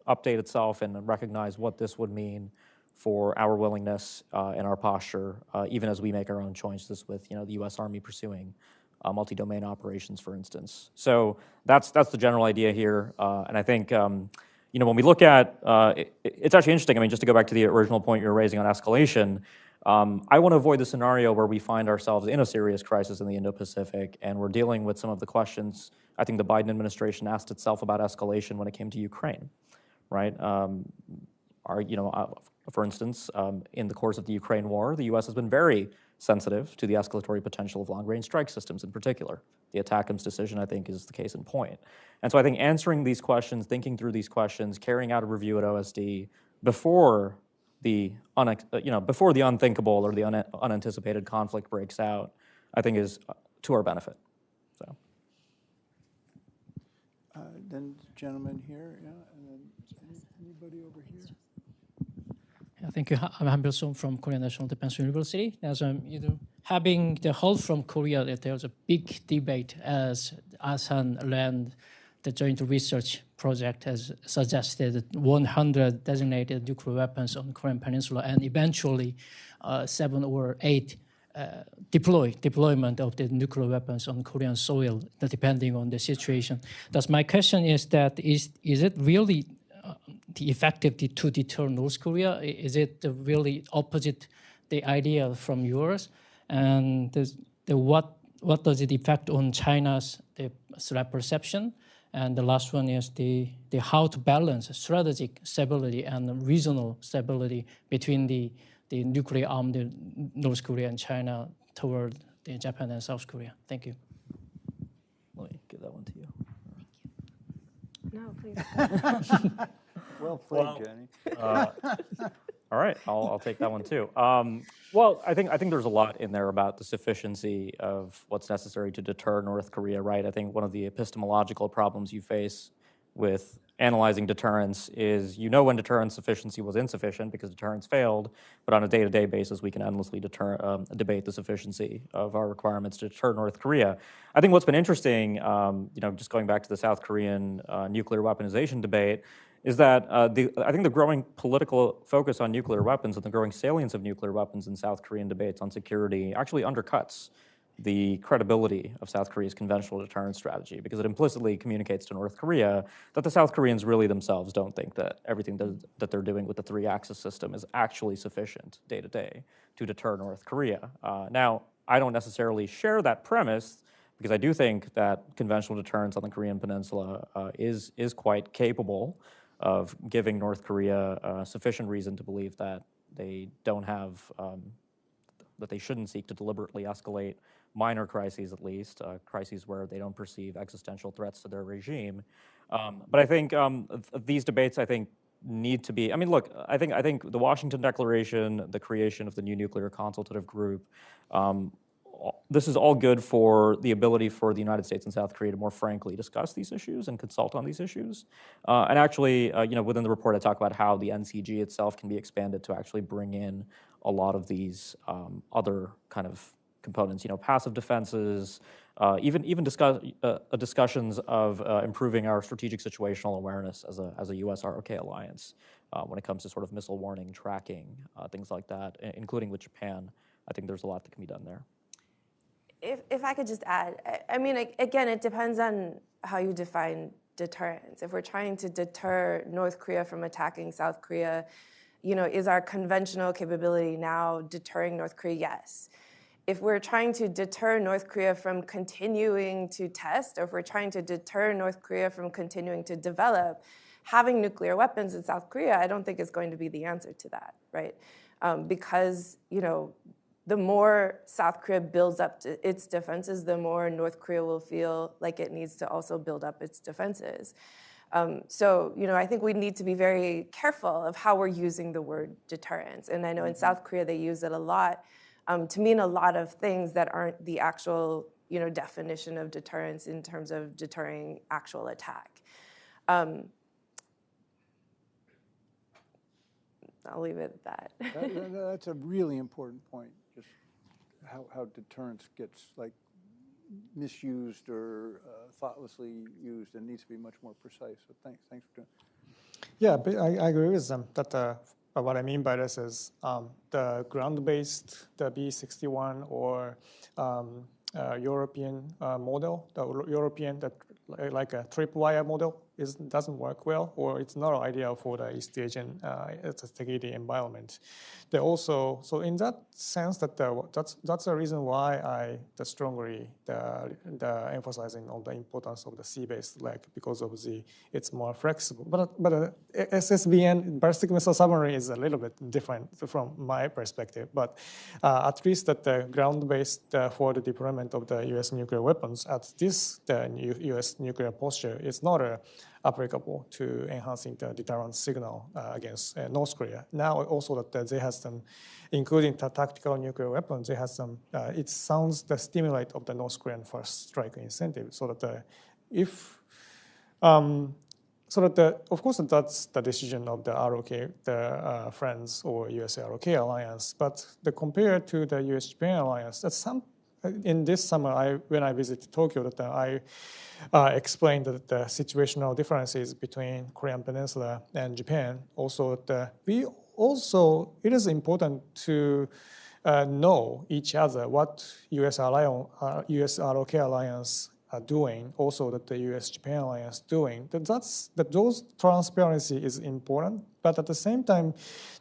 update itself and recognize what this would mean for our willingness and our posture, even as we make our own choices with the U.S. Army pursuing multi-domain operations, for instance. So that's the general idea here, and I think when we look at it's actually interesting. I mean, just to go back to the original point you were raising on escalation, I want to avoid the scenario where we find ourselves in a serious crisis in the Indo-Pacific, and we're dealing with some of the questions I think the Biden administration asked itself about escalation when it came to Ukraine, right? For instance, in the course of the Ukraine war, the U.S. has been very sensitive to the escalatory potential of long-range strike systems in particular. The ATACMS decision, I think, is the case in point. And so I think answering these questions, thinking through these questions, carrying out a review at OSD before the unthinkable or the unanticipated conflict breaks out, I think is to our benefit. So. Then gentleman here, yeah, and then anybody over here? Thank you. I'm Han Byul-sung from Korean National Defense University. As having the help from Korea, that there's a big debate as ASEAN land, the joint research project has suggested 100 designated nuclear weapons on Korean Peninsula, and eventually 7 or 8 deployment of the nuclear weapons on Korean soil, depending on the situation. Thus, my question is that is it really effective to deter North Korea? Is it really opposite the idea from yours? And what does it affect on China's threat perception? And the last one is the how to balance strategic stability and regional stability between the nuclear armed North Korea and China toward the Japan and South Korea. Thank you. Let me give that one to you. No, please. Well played, Jenny. All right, I'll take that one too. Well, I think there's a lot in there about the sufficiency of what's necessary to deter North Korea, right? I think one of the epistemological problems you face with analyzing deterrence is when deterrence sufficiency was insufficient because deterrence failed, but on a day-to-day basis, we can endlessly debate the sufficiency of our requirements to deter North Korea. I think what's been interesting, just going back to the South Korean nuclear weaponization debate, is that I think the growing political focus on nuclear weapons and the growing salience of nuclear weapons in South Korean debates on security actually undercuts the credibility of South Korea's conventional deterrence strategy, because it implicitly communicates to North Korea that the South Koreans really themselves don't think that everything that they're doing with the three-axis system is actually sufficient day to day to deter North Korea. Now, I don't necessarily share that premise, because I do think that conventional deterrence on the Korean Peninsula is quite capable of giving North Korea sufficient reason to believe that they don't have, that they shouldn't seek to deliberately escalate minor crises, at least, crises where they don't perceive existential threats to their regime. But I think these debates, need to be, look, I think the Washington Declaration, the creation of the new nuclear consultative group, this is all good for the ability for the United States and South Korea to more frankly discuss these issues and consult on these issues. And actually, within the report, I talk about how the NCG itself can be expanded to actually bring in a lot of these other kind of components, passive defenses, even discussions of improving our strategic situational awareness as a U.S. ROK alliance when it comes to sort of missile warning, tracking, things like that, including with Japan. I think there's a lot that can be done there. If I could just add, again, it depends on how you define deterrence. If we're trying to deter North Korea from attacking South Korea, is our conventional capability now deterring North Korea? Yes. If we're trying to deter North Korea from continuing to test, or if we're trying to deter North Korea from continuing to develop, having nuclear weapons in South Korea, I don't think is going to be the answer to that, right? Because, the more South Korea builds up its defenses, the more North Korea will feel like it needs to also build up its defenses. So, I think we need to be very careful of how we're using the word deterrence. And I know in South Korea, they use it a lot to mean a lot of things that aren't the actual, definition of deterrence in terms of deterring actual attack. I'll leave it at that. That's a really important point, just how deterrence gets misused or thoughtlessly used, and needs to be much more precise. So thanks for doing it. Yeah, but I agree with them that what I mean by this is the ground-based, the B-61 or European model, the European like a tripwire model doesn't work well, or it's not ideal for the East Asian security environment. They also, so in that sense, that's the reason why the strongly emphasizing on the importance of the sea-based leg, because of it's more flexible. But SSBN, ballistic missile submarine, is a little bit different from my perspective. But at least that the ground-based for the deployment of the U.S. nuclear weapons at the U.S. nuclear posture is not applicable to enhancing the deterrence signal against North Korea. Now also that they have some, including the tactical nuclear weapons, they have some, it sounds the stimulate of the North Korean first strike incentive, so that of course that's the decision of the ROK, the friends or US ROK alliance, but compared to the US-Japan alliance, that's in this summer, when I visited Tokyo, that I explained that the situational differences between Korean Peninsula and Japan. Also, it is important to know each other, what US ROK alliance are doing, also that the US-Japan alliance doing. Those transparency is important, but at the same time,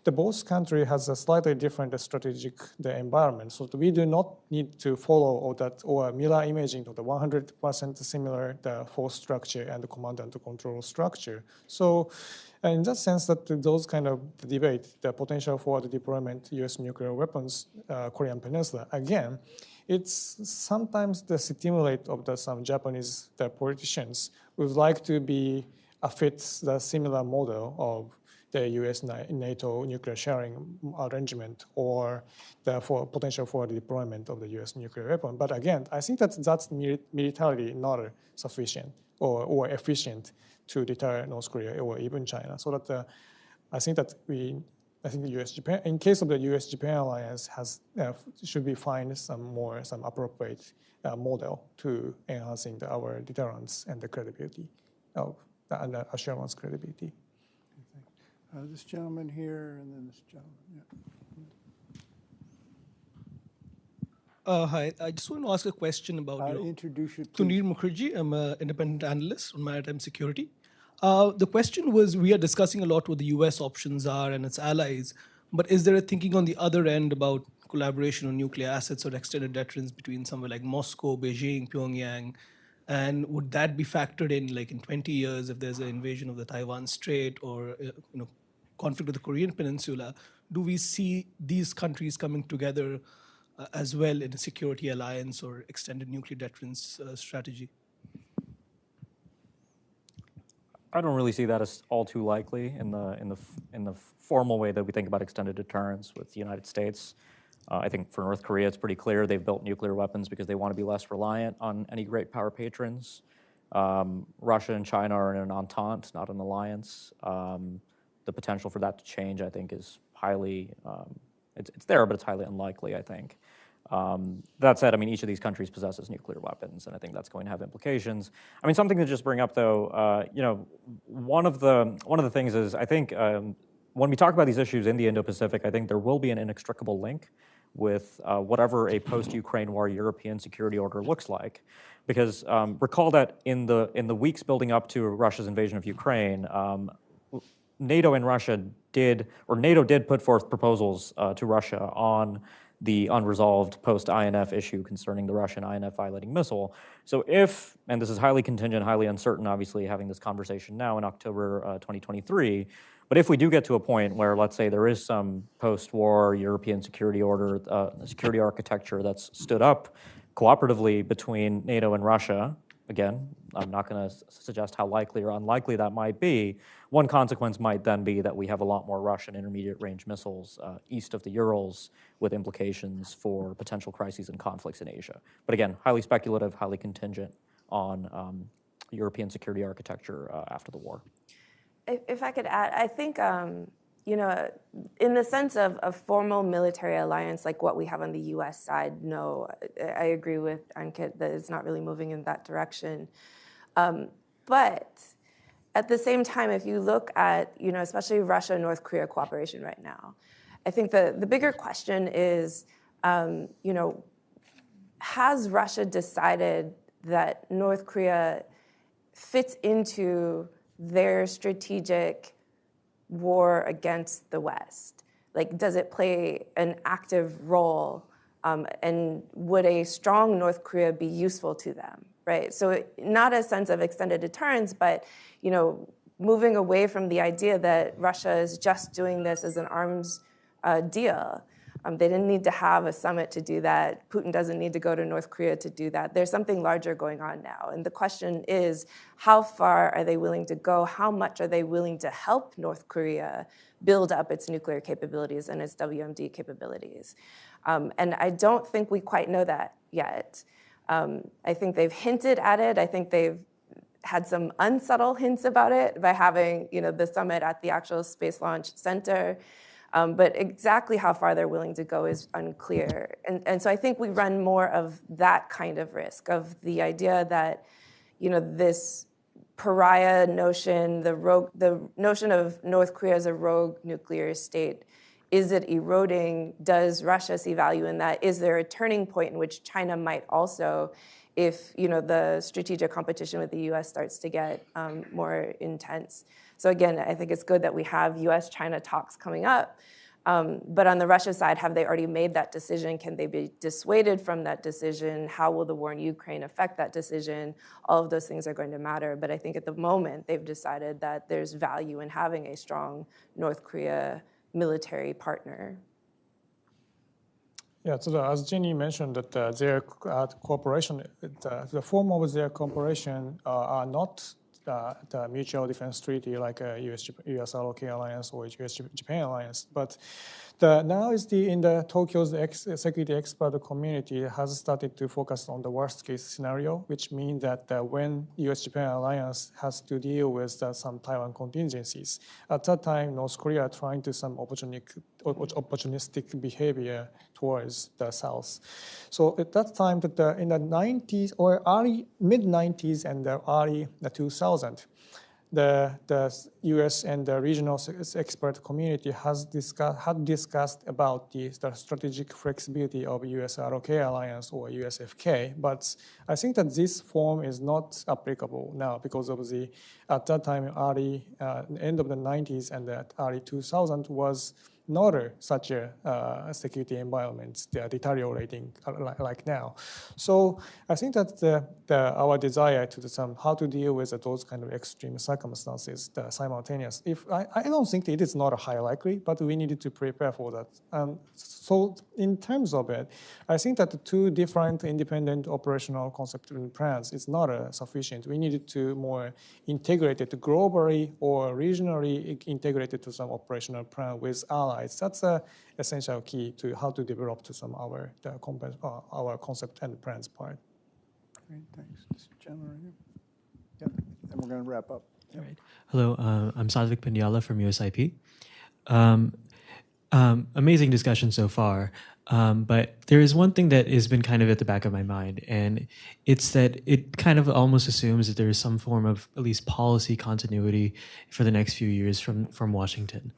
the both country has a slightly different strategic environment. So we do not need to follow or mirror imaging of the 100% similar the force structure and the command and control structure. So in that sense, that those kind of debate, the potential for the deployment US nuclear weapons, Korean Peninsula, again, it's sometimes the stimulate of some Japanese politicians would like to be fit the similar model of the U.S. NATO nuclear sharing arrangement, or the potential for the deployment of the U.S. nuclear weapon. But again, I think that's militarily not sufficient. or efficient to deter North Korea or even China. So that I think that the U.S.-Japan, in case of the U.S.-Japan alliance, should we find some appropriate model to enhancing our deterrence and the credibility and the assurance credibility. This gentleman here, and then this gentleman. Yeah. Hi, I just want to ask a question about Introduce you. Kunir Mukherjee. I'm an independent analyst on maritime security. The question was, we are discussing a lot what the US options are and its allies, but is there a thinking on the other end about collaboration on nuclear assets or extended deterrence between somewhere like Moscow, Beijing, Pyongyang? And would that be factored in, like in 20 years, if there's an invasion of the Taiwan Strait or conflict with the Korean Peninsula? Do we see these countries coming together as well in a security alliance or extended nuclear deterrence strategy? I don't really see that as all too likely in the formal way that we think about extended deterrence with the United States. I think for North Korea, it's pretty clear they've built nuclear weapons because they want to be less reliant on any great power patrons. Russia and China are in an entente, not an alliance. The potential for that to change, I think, is highly, it's there, but it's highly unlikely, I think. That said, I mean, each of these countries possesses nuclear weapons, and I think that's going to have implications. I mean, something to just bring up, though, one of the things is, I think, when we talk about these issues in the Indo-Pacific, I think there will be an inextricable link with whatever a post-Ukraine war European security order looks like. Because recall that in the weeks building up to Russia's invasion of Ukraine, NATO did put forth proposals to Russia on the unresolved post-INF issue concerning the Russian INF violating missile. So if, and this is highly contingent, highly uncertain, obviously, having this conversation now in October 2023, but if we do get to a point where, let's say, there is some post-war European security order, security architecture that's stood up cooperatively between NATO and Russia, again, I'm not going to suggest how likely or unlikely that might be. One consequence might then be that we have a lot more Russian intermediate-range missiles east of the Urals with implications for potential crises and conflicts in Asia. But again, highly speculative, highly contingent on European security architecture after the war. If I could add, I think, in the sense of a formal military alliance like what we have on the U.S. side, no, I agree with Ankit that it's not really moving in that direction. But at the same time, if you look at, especially Russia-North Korea cooperation right now, I think the bigger question is, has Russia decided that North Korea fits into their strategic war against the West? Like, does it play an active role? And would a strong North Korea be useful to them, right? So not a sense of extended deterrence, but, moving away from the idea that Russia is just doing this as an arms deal. They didn't need to have a summit to do that. Putin doesn't need to go to North Korea to do that. There's something larger going on now. And the question is, how far are they willing to go? How much are they willing to help North Korea build up its nuclear capabilities and its WMD capabilities? And I don't think we quite know that yet. I think they've hinted at it. I think they've had some unsubtle hints about it by having the summit at the actual Space Launch Center. But exactly how far they're willing to go is unclear. And so I think we run more of that kind of risk, of the idea that, this pariah notion, the notion of North Korea as a rogue nuclear state, is it eroding? Does Russia see value in that? Is there a turning point in which China might also, if the strategic competition with the U.S. starts to get more intense? So again, I think it's good that we have U.S. China talks coming up. But on the Russia side, have they already made that decision? Can they be dissuaded from that decision? How will the war in Ukraine affect that decision? All of those things are going to matter. But I think at the moment, they've decided that there's value in having a strong North Korea military partner. Yeah, so as Jenny mentioned, that their cooperation, the form of their cooperation are not the mutual defense treaty like a U.S. ROK alliance or U.S.-Japan alliance. But now in the Tokyo's security expert community has started to focus on the worst case scenario, which means that when U.S.-Japan alliance has to deal with some Taiwan contingencies, at that time North Korea trying to some opportunistic behavior towards the South. So at that time, in the 90s or mid-90s and the early 2000s, the U.S. and the regional expert community had discussed about the strategic flexibility of U.S. ROK alliance or USFK, but I think that this form is not applicable now because of at that time, end of the 90s and the early 2000s was not such a security environment. They are deteriorating like now. So I think that our desire to how to deal with those kind of extreme circumstances, the simultaneous. I don't think it is not a high likely, but we needed to prepare for that. So in terms of it, I think that the two different independent operational concept and plans is not sufficient. We needed to more integrate it globally or regionally integrated to some operational plan with allies. That's an essential key to how to develop to some our concept and plans part. Great, thanks. This gentleman right here. Yep, and we're going to wrap up. Yep. All right. Hello, I'm Satvik Pandyala from USIP. Amazing discussion so far, but there is one thing that has been kind of at the back of my mind, and it's that it kind of almost assumes that there is some form of at least policy continuity for the next few years from Washington.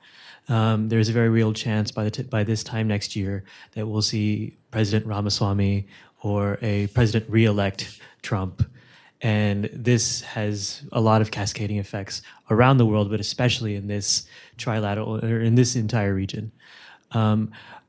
There's a very real chance by this time next year that we'll see President Ramaswamy or a president re-elect Trump. And this has a lot of cascading effects around the world, but especially in this trilateral or in this entire region.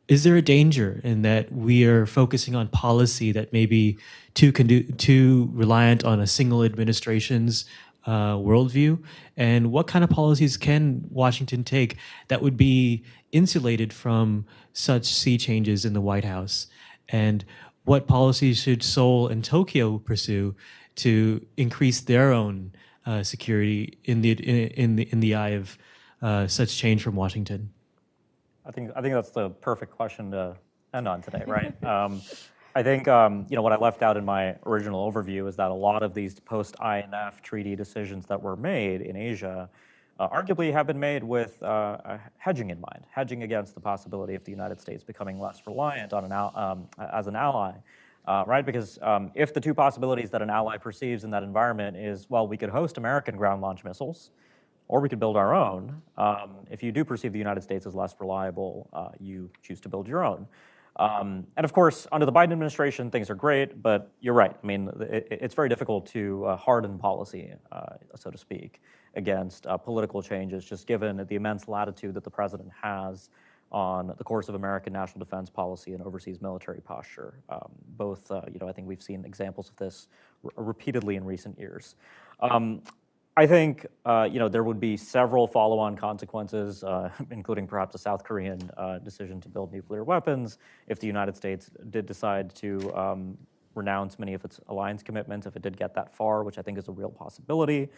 Is there a danger in that we are focusing on policy that may be too reliant on a single administration's worldview? And what kind of policies can Washington take that would be insulated from such sea changes in the White House? And what policies should Seoul and Tokyo pursue to increase their own security in the eye of such change from Washington? I think that's the perfect question to end on today, right? I think what I left out in my original overview is that a lot of these post-INF Treaty decisions that were made in Asia arguably have been made with hedging in mind, hedging against the possibility of the United States becoming less reliant on as an ally. Right, because if the two possibilities that an ally perceives in that environment is, well, we could host American ground launch missiles, or we could build our own. If you do perceive the United States as less reliable, you choose to build your own. And of course, under the Biden administration, things are great, but you're right. I mean, it's very difficult to harden policy, so to speak, against political changes, just given the immense latitude that the president has on the course of American national defense policy and overseas military posture. Both, I think we've seen examples of this repeatedly in recent years. I think, there would be several follow-on consequences, including perhaps a South Korean decision to build nuclear weapons if the United States did decide to renounce many of its alliance commitments, if it did get that far, which I think is a real possibility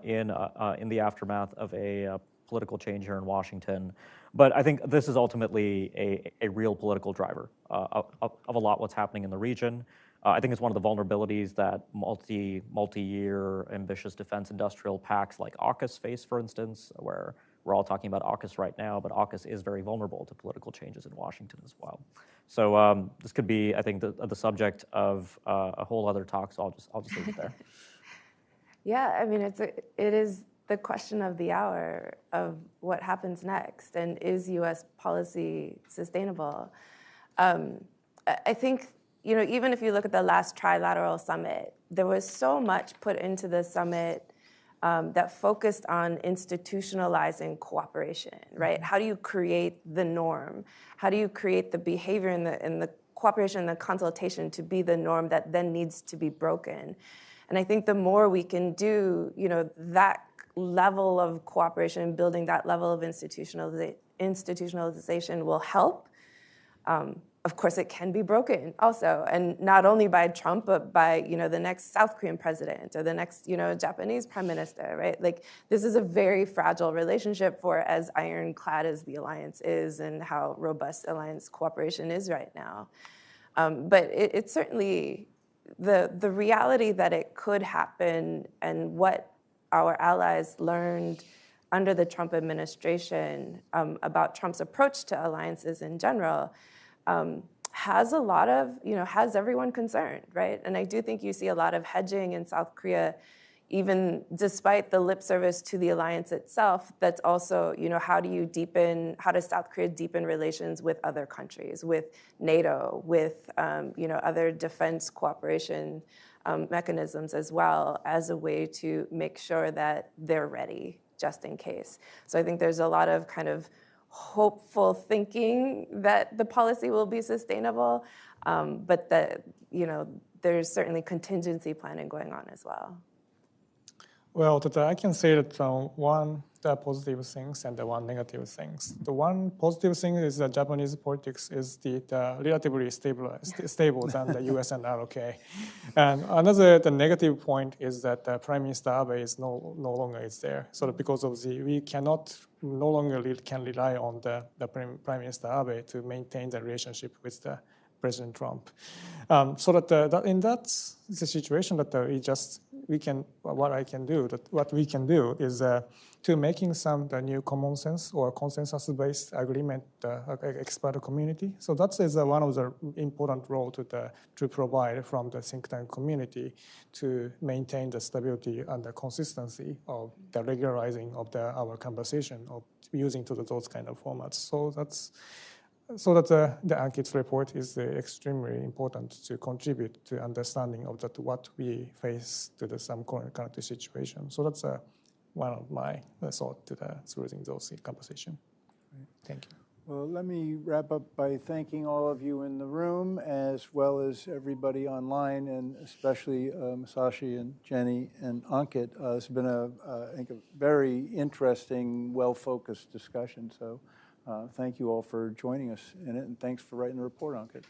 in the aftermath of a political change here in Washington. But I think this is ultimately a real political driver of a lot what's happening in the region. I think it's one of the vulnerabilities that multi-year ambitious defense industrial pacts like AUKUS face, for instance, where we're all talking about AUKUS right now, but AUKUS is very vulnerable to political changes in Washington as well. So this could be, I think, the subject of a whole other talk, so I'll just leave it there. Yeah, I mean, it is the question of the hour of what happens next, and is U.S. policy sustainable? I think, even if you look at the last trilateral summit, there was so much put into the summit that focused on institutionalizing cooperation, right? How do you create the norm? How do you create the behavior in the cooperation and the consultation to be the norm that then needs to be broken? And I think the more we can do, that level of cooperation, building that level of institutionalization will help. of course, it can be broken also, and not only by Trump, but by the next South Korean president or the next Japanese prime minister, right? Like, this is a very fragile relationship for as ironclad as the alliance is and how robust alliance cooperation is right now. But it's certainly the reality that it could happen, and what our allies learned under the Trump administration about Trump's approach to alliances in general. Has a lot of, has everyone concerned, right? And I do think you see a lot of hedging in South Korea, even despite the lip service to the alliance itself. That's also, how does South Korea deepen relations with other countries, with NATO, with, other defense cooperation mechanisms as well, as a way to make sure that they're ready just in case. So I think there's a lot of kind of hopeful thinking that the policy will be sustainable, but that there's certainly contingency planning going on as well. Well, I can say that one, the positive things and the one negative things. The one positive thing is that Japanese politics is the relatively stable than the U.S. and ROK. And the negative point is that Prime Minister Abe is no longer is there. So because of we no longer can rely on the Prime Minister Abe to maintain the relationship with the President Trump. So that in that's the situation that what we can do is to making the new common sense or consensus-based agreement expert community. So that is one of the important role to provide from the think tank community to maintain the stability and the consistency of the regularizing of our conversation of using those kind of formats. So that the Ankit's report is extremely important to contribute to understanding of what we face to some current situation. So that's one of my thoughts through those conversation. Thank you. Well, let me wrap up by thanking all of you in the room, as well as everybody online, and especially Masashi and Jenny and Ankit. It's been I think a very interesting, well-focused discussion. So thank you all for joining us in it, and thanks for writing the report, Ankit.